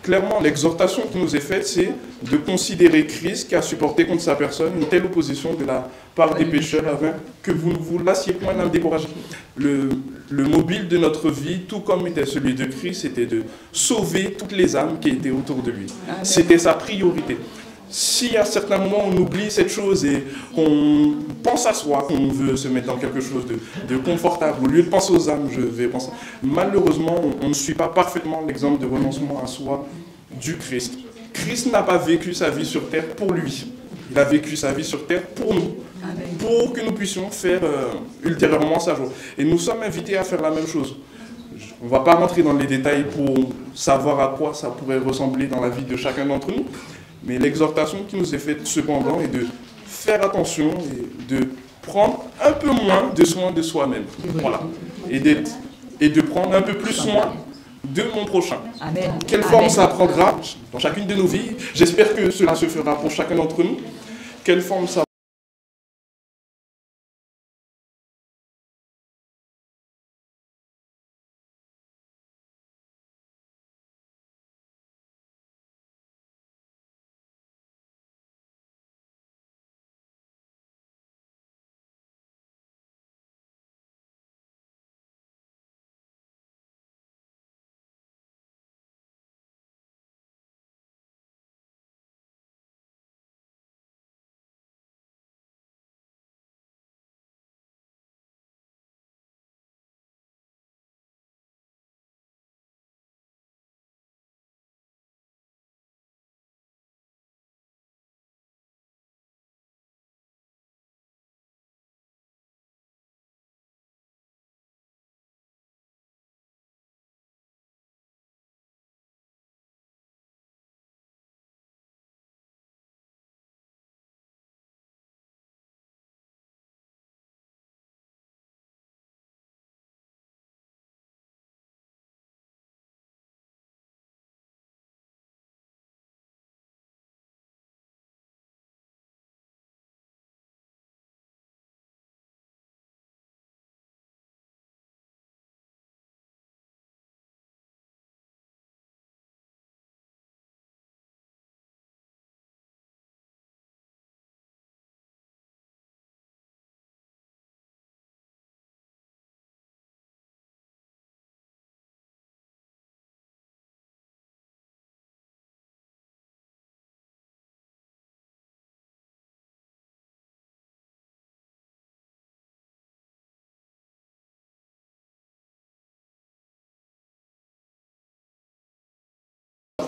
clairement, l'exhortation qui nous est faite, c'est de considérer Christ qui a supporté contre sa personne une telle opposition de la part des pécheurs afin que vous ne vous lassiez point l'âme découragée. Le mobile de notre vie, tout comme était celui de Christ, c'était de sauver toutes les âmes qui étaient autour de lui. C'était sa priorité. Si à certains moments on oublie cette chose et qu'on pense à soi, qu'on veut se mettre dans quelque chose de confortable, au lieu de penser aux âmes, je vais penser. Malheureusement, on ne suit pas parfaitement l'exemple de renoncement à soi du Christ. Christ n'a pas vécu sa vie sur terre pour lui. Il a vécu sa vie sur terre pour nous, pour que nous puissions faire ultérieurement sa joie. Et nous sommes invités à faire la même chose. On ne va pas rentrer dans les détails pour savoir à quoi ça pourrait ressembler dans la vie de chacun d'entre nous. Mais l'exhortation qui nous est faite cependant est de faire attention et de prendre un peu moins de soin de soi-même. Voilà. Et de prendre un peu plus soin de mon prochain. Amen. Quelle forme ça prendra dans chacune de nos vies? J'espère que cela se fera pour chacun d'entre nous. Quelle forme ça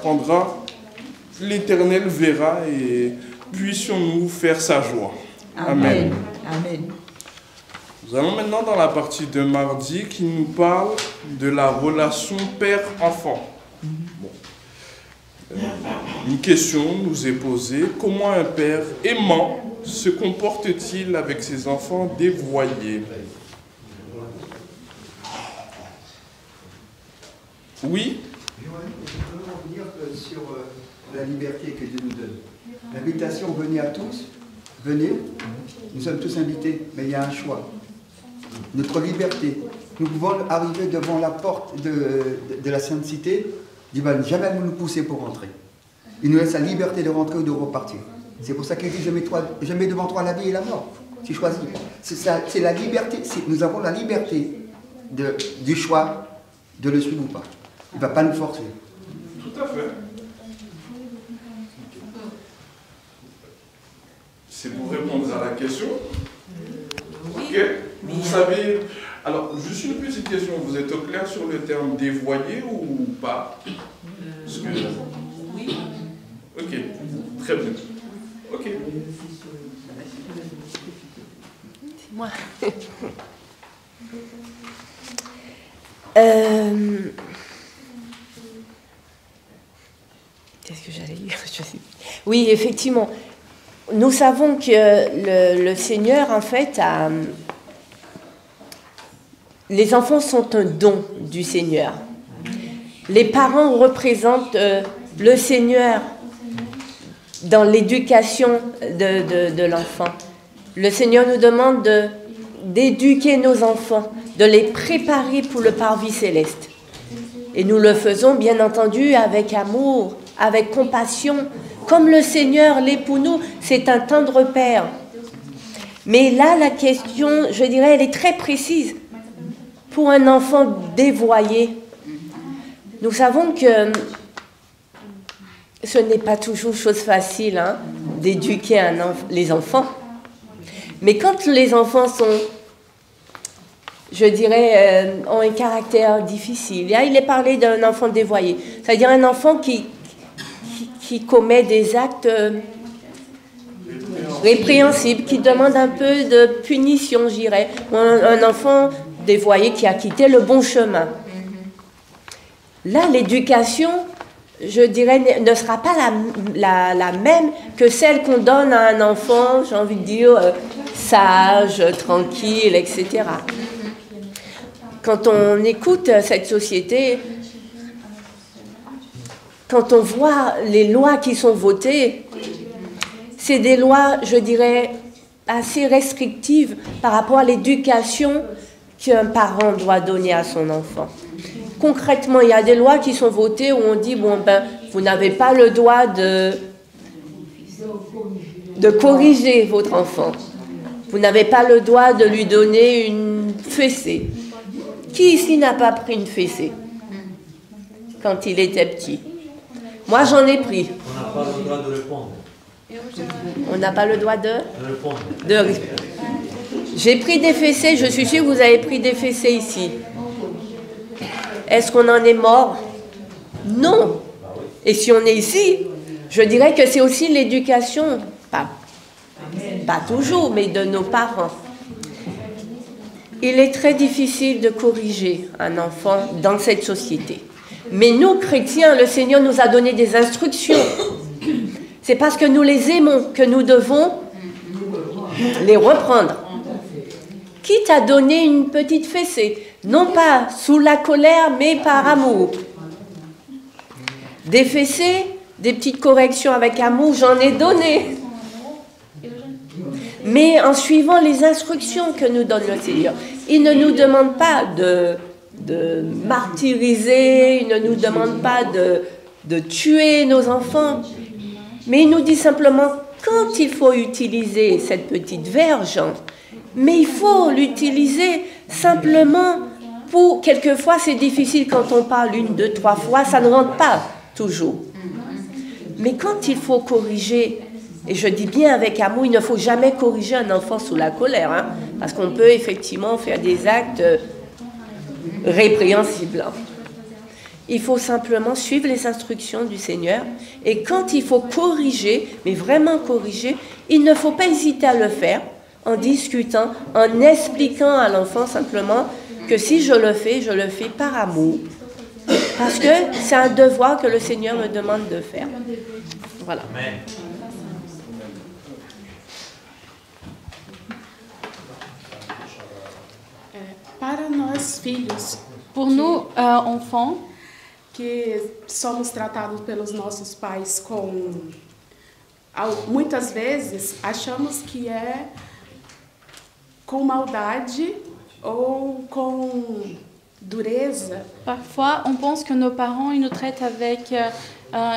prendra, l'Éternel verra et puissions-nous faire sa joie. Amen. Amen. Nous allons maintenant dans la partie de mardi qui nous parle de la relation père-enfant. Bon. Une question nous est posée. Comment un père aimant se comporte-t-il avec ses enfants dévoyés? Oui. J'aimerais simplement vous dire que sur la liberté que Dieu nous donne, l'invitation, venez à tous, venez, nous sommes tous invités, mais il y a un choix. Notre liberté, nous pouvons arriver devant la porte de la Sainte Cité, il ne va jamais nous pousser pour rentrer. Il nous laisse la liberté de rentrer ou de repartir. C'est pour ça qu'il dit, je mets devant toi la vie et la mort. Tu choisis. C'est la liberté, nous avons la liberté du choix de le suivre ou pas. Il ne va pas nous forcer. Tout à fait. C'est pour répondre à la question. Ok. Vous savez, alors juste une petite question, vous êtes au clair sur le terme dévoyé ou pas? Oui. Ok, très bien. Ok. C'est moi. Qu'est-ce que j'allais dire? Oui, effectivement. Nous savons que le Seigneur, en fait, les enfants sont un don du Seigneur. Les parents représentent le Seigneur dans l'éducation de l'enfant. Le Seigneur nous demande d'éduquer nos enfants, de les préparer pour le parvis céleste. Et nous le faisons, bien entendu, avec amour, avec compassion, comme le Seigneur l'est pour nous. C'est un tendre Père. Mais là, la question, je dirais, elle est très précise. Pour un enfant dévoyé, nous savons que ce n'est pas toujours chose facile d'éduquer les enfants. Mais quand les enfants sont, je dirais, ont un caractère difficile, là, il est parlé d'un enfant dévoyé, c'est-à-dire un enfant qui commet des actes répréhensibles, qui demande un peu de punition, je dirais, ou un enfant dévoyé qui a quitté le bon chemin. Là, l'éducation, je dirais, ne sera pas la même que celle qu'on donne à un enfant, j'ai envie de dire, sage, tranquille, etc. Quand on écoute cette société, quand on voit les lois qui sont votées, c'est des lois, je dirais, assez restrictives par rapport à l'éducation qu'un parent doit donner à son enfant. Concrètement, il y a des lois qui sont votées où on dit, bon, ben, vous n'avez pas le droit de corriger votre enfant. Vous n'avez pas le droit de lui donner une fessée. Qui ici n'a pas pris une fessée quand il était petit? Moi, j'en ai pris. On n'a pas le droit de répondre. On n'a pas le droit de répondre. J'ai pris des fessées, je suis sûre que vous avez pris des fessées ici. Est-ce qu'on en est mort? Non. Et si on est ici, je dirais que c'est aussi l'éducation, pas toujours, mais de nos parents. Il est très difficile de corriger un enfant dans cette société. Mais nous, chrétiens, le Seigneur nous a donné des instructions. C'est parce que nous les aimons que nous devons les reprendre. Quitte à donner une petite fessée, non pas sous la colère, mais par amour. Des fessées, des petites corrections avec amour, j'en ai donné. Mais en suivant les instructions que nous donne le Seigneur. Il ne nous demande pas de martyriser, il ne nous demande pas de tuer nos enfants, mais il nous dit simplement quand il faut utiliser cette petite verge, mais il faut l'utiliser simplement pour, quelquefois c'est difficile quand on parle 1, 2, 3 fois, ça ne rentre pas toujours. Mais quand il faut corriger, et je dis bien avec amour, il ne faut jamais corriger un enfant sous la colère, parce qu'on peut effectivement faire des actes répréhensibles. Il faut simplement suivre les instructions du Seigneur, et quand il faut corriger, mais vraiment corriger, il ne faut pas hésiter à le faire en discutant, en expliquant à l'enfant simplement que si je le fais par amour, parce que c'est un devoir que le Seigneur me demande de faire. Voilà. Amen. Para nós, filhos, pour nous, enfants, que somos tratados pelos nossos pais com... Muitas vezes achamos que é com maldade ou com dureza. Parfois, on pense que nos parents ils nous traitent avec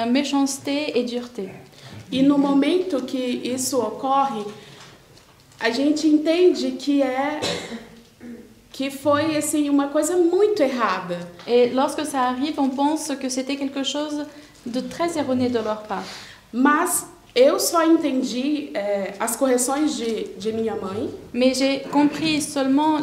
méchanceté et dureté. E no momento que isso ocorre, a gente entende que foi assim uma coisa muito errada. Et lorsque ça arrive, on pense que c'était quelque chose de très erroné de leur part. Mas eu só entendi as correções de minha mãe. Mais j'ai compris seulement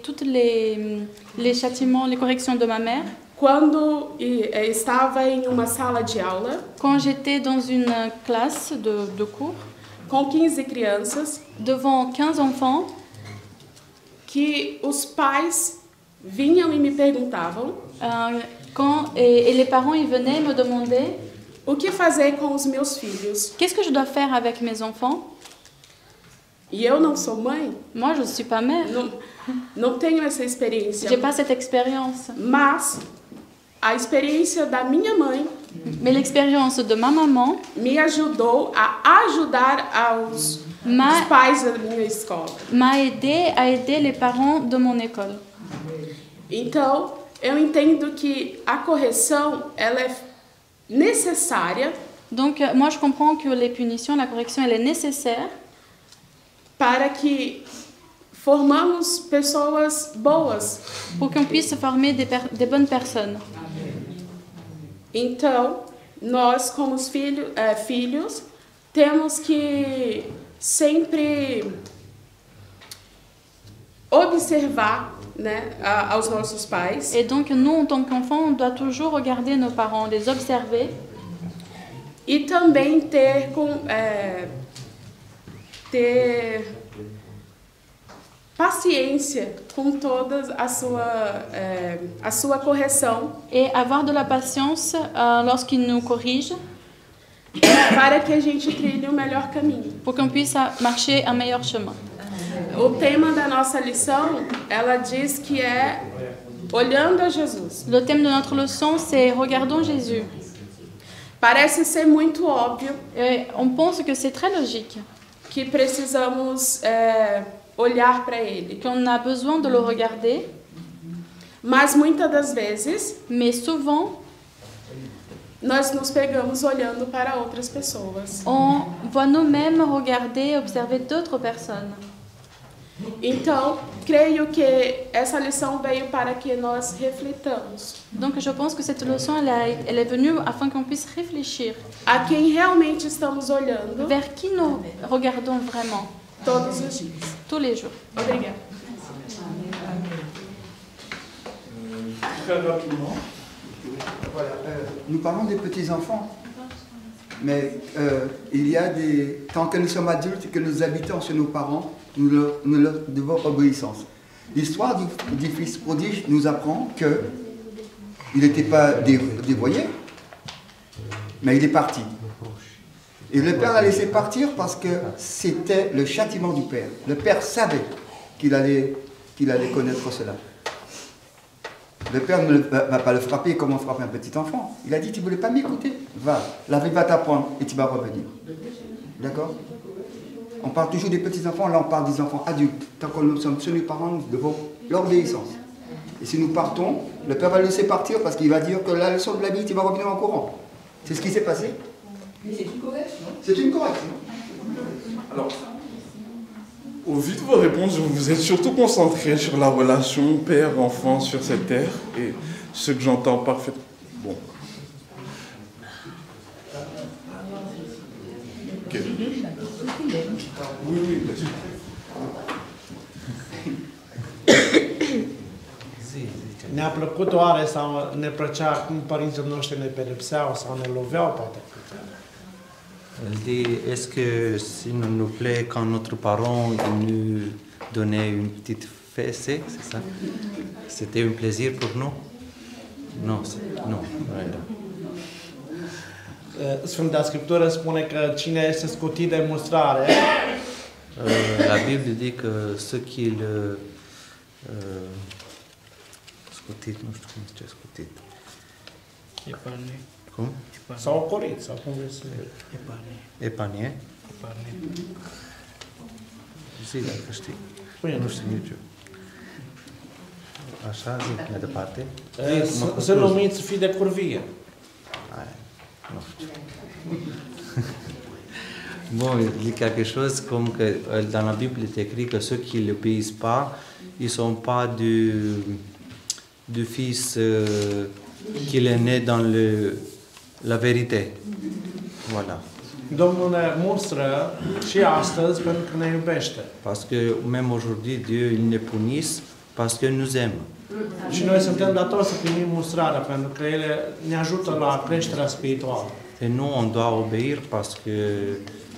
toutes les châtiments, les corrections de ma mère. Quando estava em uma sala de aula. Quand j'étais dans une classe de cours. Com 15 crianças. Devant 15 enfants. Que os pais vinham e me perguntavam. Et les parents ils venaient me demander. O que fazer com os meus filhos? Qu'est-ce que je dois faire avec mes enfants? E eu não sou mãe. Moi, je ne suis pas mère. Não tenho essa experiência. J'ai pas cette expérience. Mas a experiência da minha mãe, mais l'expérience de ma maman, me ajudou a ajudar os pais da minha escola. M'a aidé à aider les parents de mon école. Então, eu entendo que a correção ela é nécessaire. Donc, moi, je comprends que les punitions, la correction, elle est nécessaire para que formamos pessoas boas, pour qu'on puisse former des bonnes personnes. Então, nós como filhos temos que sempre observar, né, aos nossos pais. Et donc, nous, en tant qu'enfants, on doit toujours regarder nos parents, les observer. E também ter paciência com toda a sua correção. Et avoir de la patience lorsqu'ils nous corrigent. Para que a gente trilhe o melhor caminho. Pour qu'on puisse marcher un meilleur chemin. O tema da nossa lição, ela diz que é olhando a Jesus. Le thème de notre leçon, c'est regardons Jésus. Parece ser muito óbvio. Et on pense que c'est très logique. Que precisamos olhar para ele. Qu'on a besoin de le regarder. Mas muitas das vezes, mais souvent, nós nos pegamos olhando para outras pessoas. On voit nous-mêmes regarder, observer d'autres personnes. Então, creio que essa lição veio para que nós reflitamos. Donc, je pense que cette leçon, elle est venue afin qu'on puisse réfléchir. A quem realmente estamos olhando. Vers qui nous regardons vraiment. Todos os dias. Tous les jours. Obrigada. Très rapidement. Voilà, nous parlons des petits-enfants, mais il y a tant que nous sommes adultes et que nous habitons chez nos parents, nous leur devons obéissance. L'histoire du fils prodige nous apprend qu'il n'était pas dévoyé, mais il est parti. Et le père l'a laissé partir parce que c'était le châtiment du père. Le père savait qu'il allait connaître cela. Le père ne va pas le frapper comme on frappe un petit enfant. Il a dit, tu ne voulais pas m'écouter? Va, la vie va t'apprendre et tu vas revenir. D'accord? On parle toujours des petits-enfants, là on parle des enfants adultes. Tant que nous sommes chez nos parents, nous devons l'obéissance. Et si nous partons, le père va le laisser partir parce qu'il va dire que la leçon de la vie, tu vas revenir en courant. C'est ce qui s'est passé. Mais c'est une correction. C'est une correction. Alors, au vu de vos réponses, vous vous êtes surtout concentré sur la relation père-enfant sur cette terre, et ce que j'entends parfaitement. Bon. Okay. Oui, vas-y. Ne-a plăcut oare sau ne plăcea cum părinții noștri ne pedepseau sau ne loveau, poate? Elle dit, est-ce que si nous plaît quand notre parent nous donnait une petite fessée, c'est ça? C'était un plaisir pour nous? Non, non. Sfânta Scriptură spune că cine este scutit de mustrare, la Bible dit que ceux qui le scutit, nu știu cum zice scutit. Cum? S-au ocolit, s-au convins. Epanie? Zi dacă știi. Nu știu nici eu. Așa, zi mai departe. Să numiți fi de curvie. Nu știu. Bon, il dit quelque chose comme que dans la Bible il est écrit que ceux qui ne l'obéissent pas, ils ne sont pas du fils qu'il est né dans la vérité. Voilà. Domnul ne mustră și astăzi pentru că ne iubește. Parce que même aujourd'hui Dieu il ne punisse parce que nous aime. Și noi suntem datori să primim mustrarea pentru că ele ne ajută la creșterea spirituală. Et nous on doit obéir parce que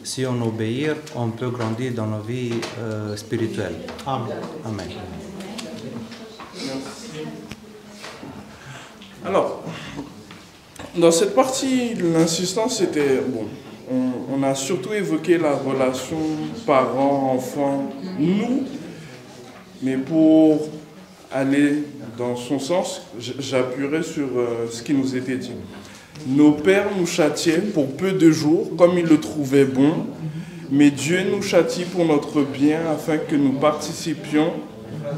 si on obéit, on peut grandir dans nos vies spirituelles. Amen. Amen. Alors, dans cette partie, l'insistance était, bon, on a surtout évoqué la relation parent-enfant, nous, mais pour aller dans son sens, j'appuierai sur ce qui nous était dit. Nos pères nous châtiaient pour peu de jours, comme ils le trouvaient bon, mais Dieu nous châtie pour notre bien afin que nous participions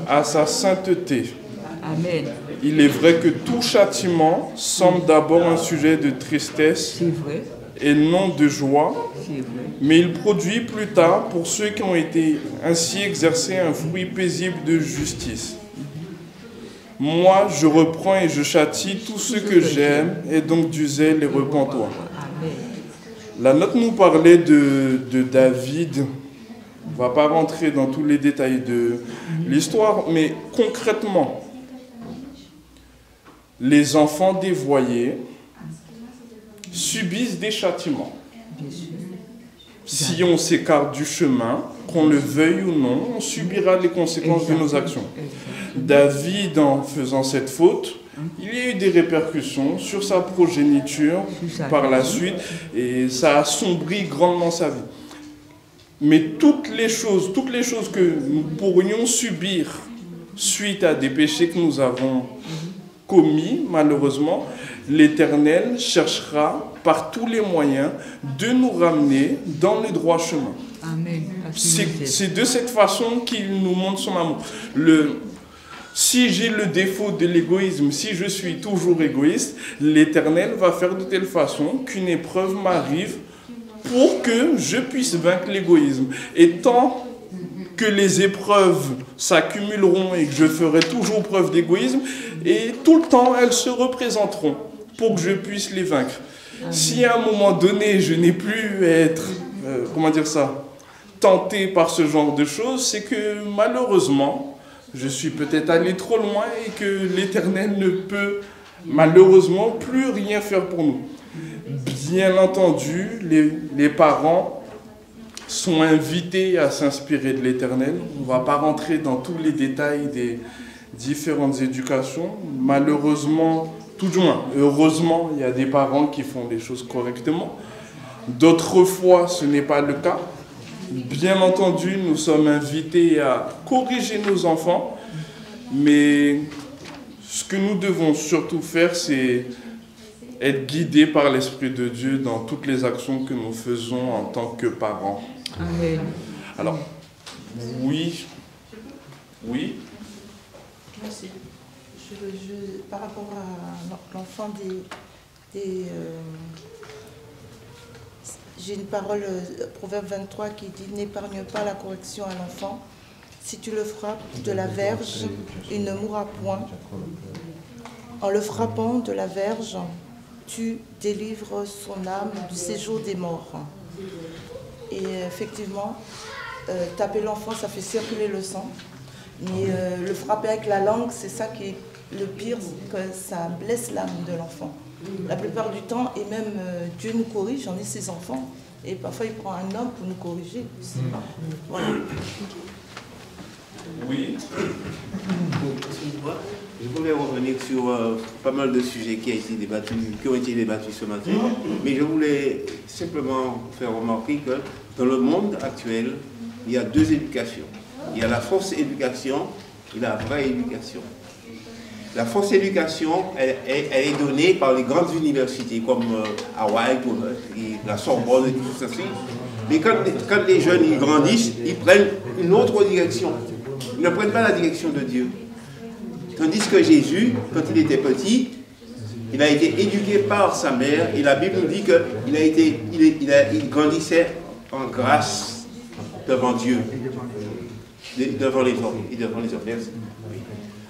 à sa sainteté. Amen. Il est vrai que tout châtiment semble d'abord un sujet de tristesse et non de joie, mais il produit plus tard, pour ceux qui ont été ainsi exercés, un fruit paisible de justice. Moi, je reprends et je châtie tout ce que j'aime, et donc du zèle et repens-toi. La note nous parlait de David. On ne va pas rentrer dans tous les détails de l'histoire, mais concrètement, les enfants dévoyés subissent des châtiments. Si on s'écarte du chemin, qu'on le veuille ou non, on subira les conséquences de nos actions. David, en faisant cette faute, il y a eu des répercussions sur sa progéniture par la suite et ça a assombri grandement sa vie. Mais toutes les choses que nous pourrions subir suite à des péchés que nous avons commis, malheureusement, l'Éternel cherchera par tous les moyens de nous ramener dans le droit chemin. Amen. C'est de cette façon qu'il nous montre son amour. Si j'ai le défaut de l'égoïsme, si je suis toujours égoïste, l'Éternel va faire de telle façon qu'une épreuve m'arrive pour que je puisse vaincre l'égoïsme. Et tant que les épreuves s'accumuleront et que je ferai toujours preuve d'égoïsme, et tout le temps elles se représenteront pour que je puisse les vaincre. Si à un moment donné je n'ai plus à être, tenté par ce genre de choses, c'est que malheureusement, je suis peut-être allé trop loin et que l'Éternel ne peut malheureusement plus rien faire pour nous. Bien entendu, les parents sont invités à s'inspirer de l'Éternel. On ne va pas rentrer dans tous les détails des différentes éducations. Malheureusement, tout du moins, heureusement, il y a des parents qui font les choses correctement. D'autres fois, ce n'est pas le cas. Bien entendu, nous sommes invités à corriger nos enfants, mais ce que nous devons surtout faire, c'est être guidés par l'Esprit de Dieu dans toutes les actions que nous faisons en tant que parents. Amen. Alors, oui. Merci. Par rapport à l'enfant j'ai une parole, Proverbe 23, qui dit « N'épargne pas la correction à l'enfant. Si tu le frappes de la verge, il ne mourra point. En le frappant de la verge, tu délivres son âme du séjour des morts. » Et effectivement, taper l'enfant, ça fait circuler le sang. Mais le frapper avec la langue, c'est ça qui est le pire, que ça blesse l'âme de l'enfant. La plupart du temps, et même Dieu nous corrige, j'en ai 6 enfants, et parfois il prend un homme pour nous corriger. Voilà. Oui. Je voulais revenir sur pas mal de sujets qui ont été débattus ce matin, mais je voulais simplement faire remarquer que dans le monde actuel, il y a 2 éducations. Il y a la fausse éducation et la vraie éducation. la fausse éducation, elle est donnée par les grandes universités comme Hawaï, la Sorbonne et tout ceci. Mais quand les jeunes ils grandissent, ils prennent une autre direction. Ils ne prennent pas la direction de Dieu. Tandis que Jésus, quand il était petit, il a été éduqué par sa mère et la Bible nous dit qu'il grandissait en grâce devant Dieu, devant les hommes et devant les hommes.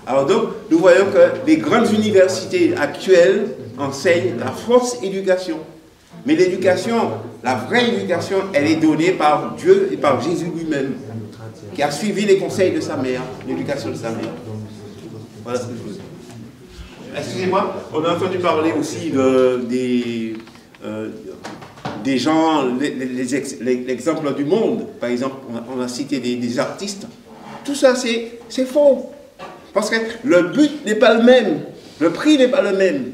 Alors donc, nous voyons que les grandes universités actuelles enseignent la fausse éducation. Mais l'éducation, la vraie éducation, elle est donnée par Dieu et par Jésus lui-même, qui a suivi les conseils de sa mère, l'éducation de sa mère. Voilà ce que je veux dire. Excusez-moi, on a entendu parler aussi des gens, l'exemple du monde. Par exemple, on a cité des artistes. Tout ça, c'est faux. Parce que le but n'est pas le même. Le prix n'est pas le même.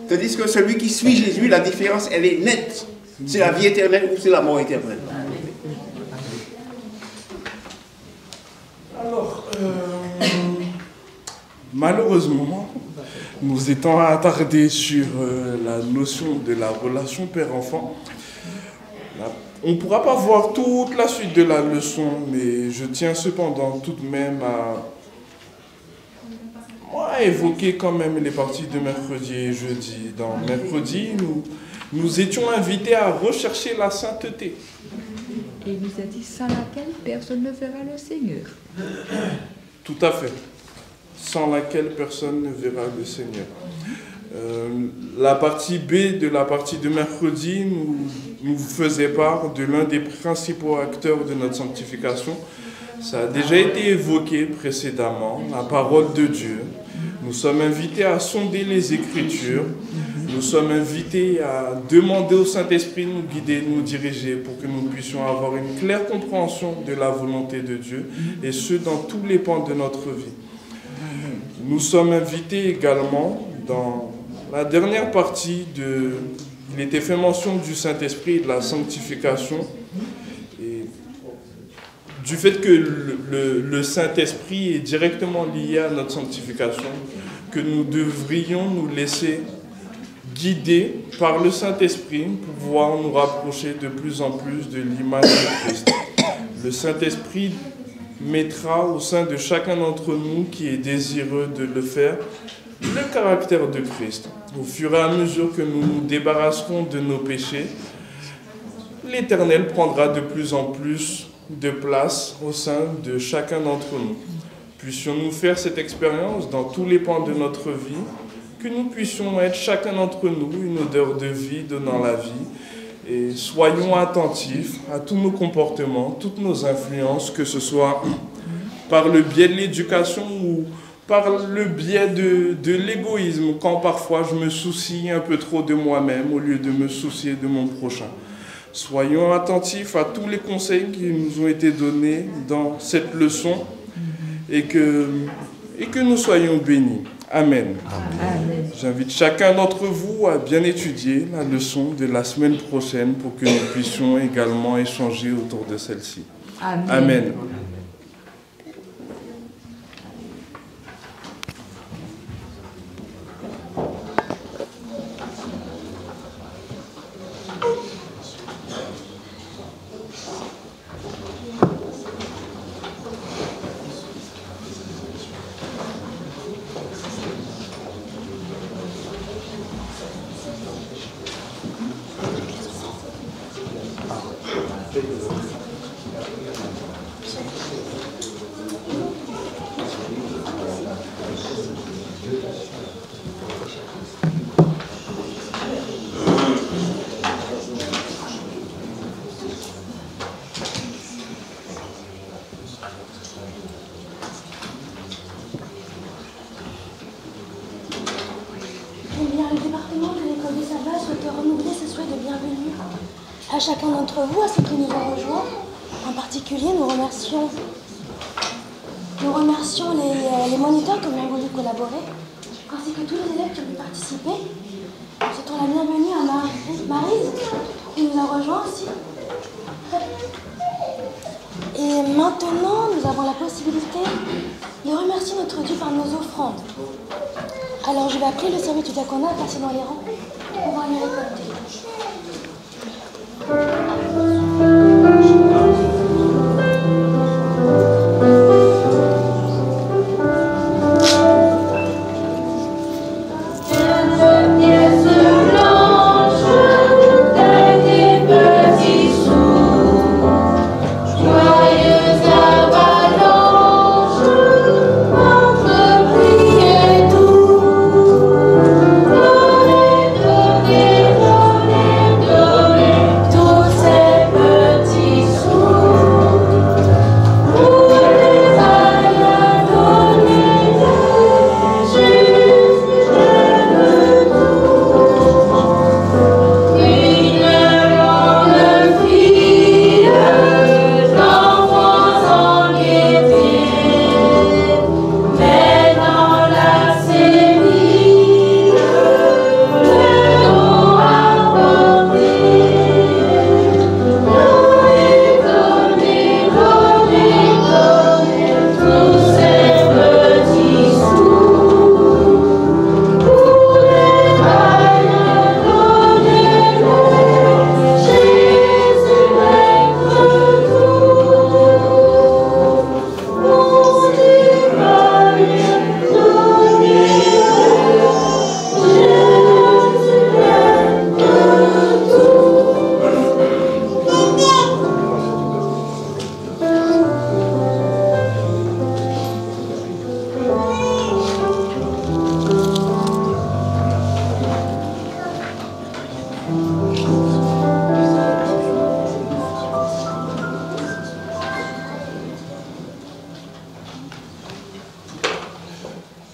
Tandis que celui qui suit Jésus, la différence, elle est nette. C'est la vie éternelle ou c'est la mort éternelle. Alors, malheureusement, nous étant attardés sur la notion de la relation père-enfant, on ne pourra pas voir toute la suite de la leçon, mais je tiens cependant tout de même à évoquer quand même les parties de mercredi et jeudi. Dans mercredi, nous étions invités à rechercher la sainteté. Et il nous a dit sans laquelle personne ne verra le Seigneur. Tout à fait. Sans laquelle personne ne verra le Seigneur. La partie B de la partie de mercredi nous faisait part de l'un des principaux acteurs de notre sanctification. Ça a déjà été évoqué précédemment, la parole de Dieu. Nous sommes invités à sonder les Écritures. Nous sommes invités à demander au Saint-Esprit de nous guider, de nous diriger pour que nous puissions avoir une claire compréhension de la volonté de Dieu, et ce, dans tous les pans de notre vie. Nous sommes invités également dans la dernière partie il était fait mention du Saint-Esprit et de la sanctification, et du fait que le Saint-Esprit est directement lié à notre sanctification, que nous devrions nous laisser guider par le Saint-Esprit pour pouvoir nous rapprocher de plus en plus de l'image de Christ. Le Saint-Esprit mettra au sein de chacun d'entre nous qui est désireux de le faire le caractère de Christ. Au fur et à mesure que nous nous débarrasserons de nos péchés, l'Éternel prendra de plus en plus de place au sein de chacun d'entre nous. Puissions-nous faire cette expérience dans tous les pans de notre vie, que nous puissions être chacun d'entre nous une odeur de vie donnant la vie, et soyons attentifs à tous nos comportements, toutes nos influences, que ce soit par le biais de l'éducation ou par le biais de l'égoïsme, quand parfois je me soucie un peu trop de moi-même au lieu de me soucier de mon prochain. Soyons attentifs à tous les conseils qui nous ont été donnés dans cette leçon et que nous soyons bénis. Amen. Amen. J'invite chacun d'entre vous à bien étudier la leçon de la semaine prochaine pour que nous puissions également échanger autour de celle-ci. Amen. Amen. À chacun d'entre vous, à ceux qui nous ont rejoints. En particulier, nous remercions les moniteurs qui ont voulu collaborer, ainsi que tous les élèves qui ont pu participer. Nous souhaitons la bienvenue à Maryse, qui nous a rejoints aussi. Et maintenant, nous avons la possibilité de remercier notre Dieu par nos offrandes. Alors je vais appeler le service du diaconat à passer dans les rangs pour pouvoir les récolter.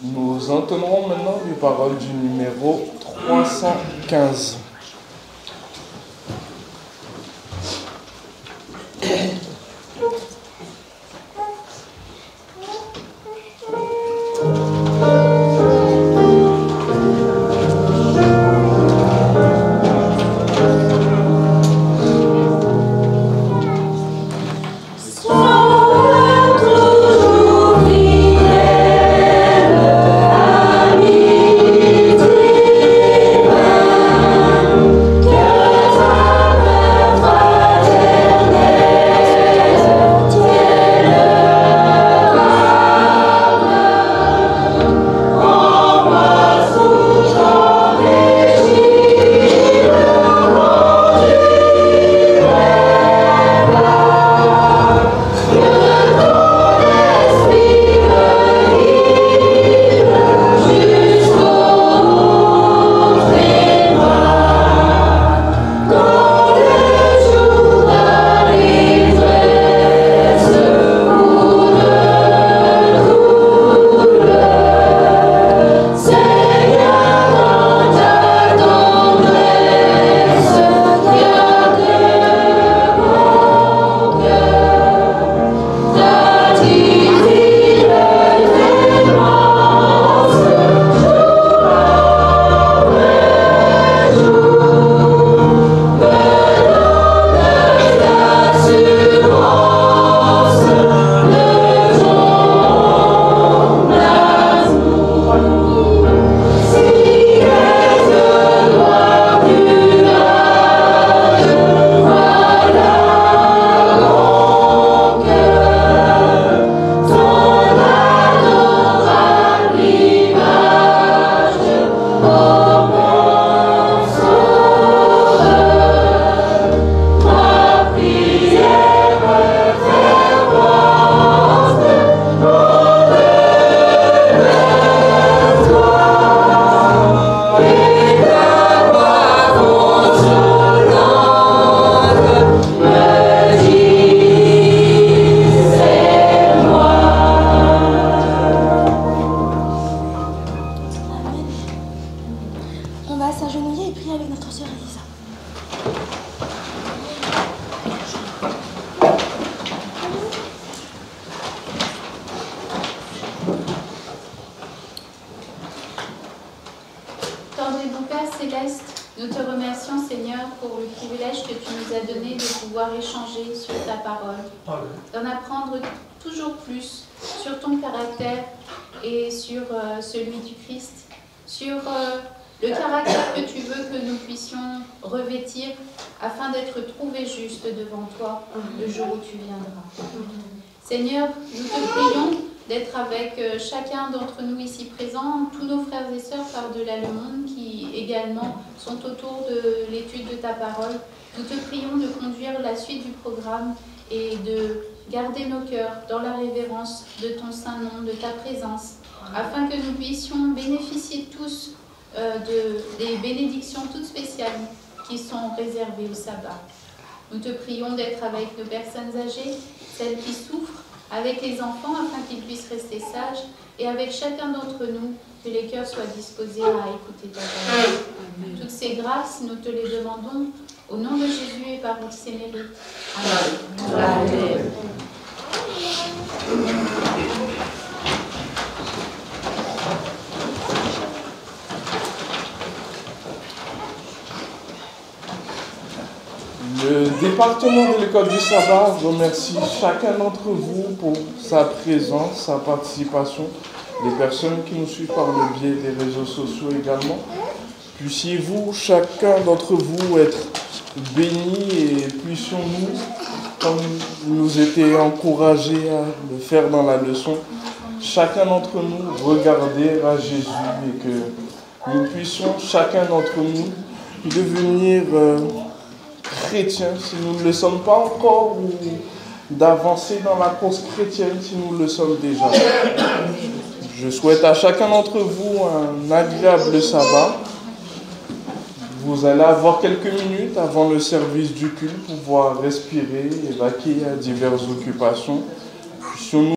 Nous entendrons maintenant les paroles du numéro 315. Nous te remercions, Seigneur, pour le privilège que tu nous as donné de pouvoir échanger sur ta parole, d'en apprendre toujours plus sur ton caractère et sur celui du Christ, sur le caractère que tu veux que nous puissions revêtir afin d'être trouvés justes devant toi le jour où tu viendras. Seigneur, nous te prions d'être avec chacun d'entre nous ici présents, tous nos frères et sœurs par-delà le monde qui également sont autour de l'étude de ta parole. Nous te prions de conduire la suite du programme et de garder nos cœurs dans la révérence de ton saint nom, de ta présence, afin que nous puissions bénéficier tous des bénédictions toutes spéciales qui sont réservées au sabbat. Nous te prions d'être avec nos personnes âgées, celles qui souffrent, avec les enfants afin qu'ils puissent rester sages, et avec chacun d'entre nous, que les cœurs soient disposés à écouter ta parole. Toutes ces grâces, nous te les demandons au nom de Jésus et par ses mérites. Amen. Amen. Le département de l'école du sabbat remercie chacun d'entre vous pour sa présence, sa participation, les personnes qui nous suivent par le biais des réseaux sociaux également. Puissiez-vous, chacun d'entre vous, être bénis et puissions-nous, comme nous était encouragés à le faire dans la leçon, chacun d'entre nous regarder à Jésus et que nous puissions, chacun d'entre nous, devenir chrétiens si nous ne le sommes pas encore, ou d'avancer dans la cause chrétienne si nous le sommes déjà. Je souhaite à chacun d'entre vous un agréable sabbat. Vous allez avoir quelques minutes avant le service du culte pour pouvoir respirer et vaquer à diverses occupations. Puissions-nous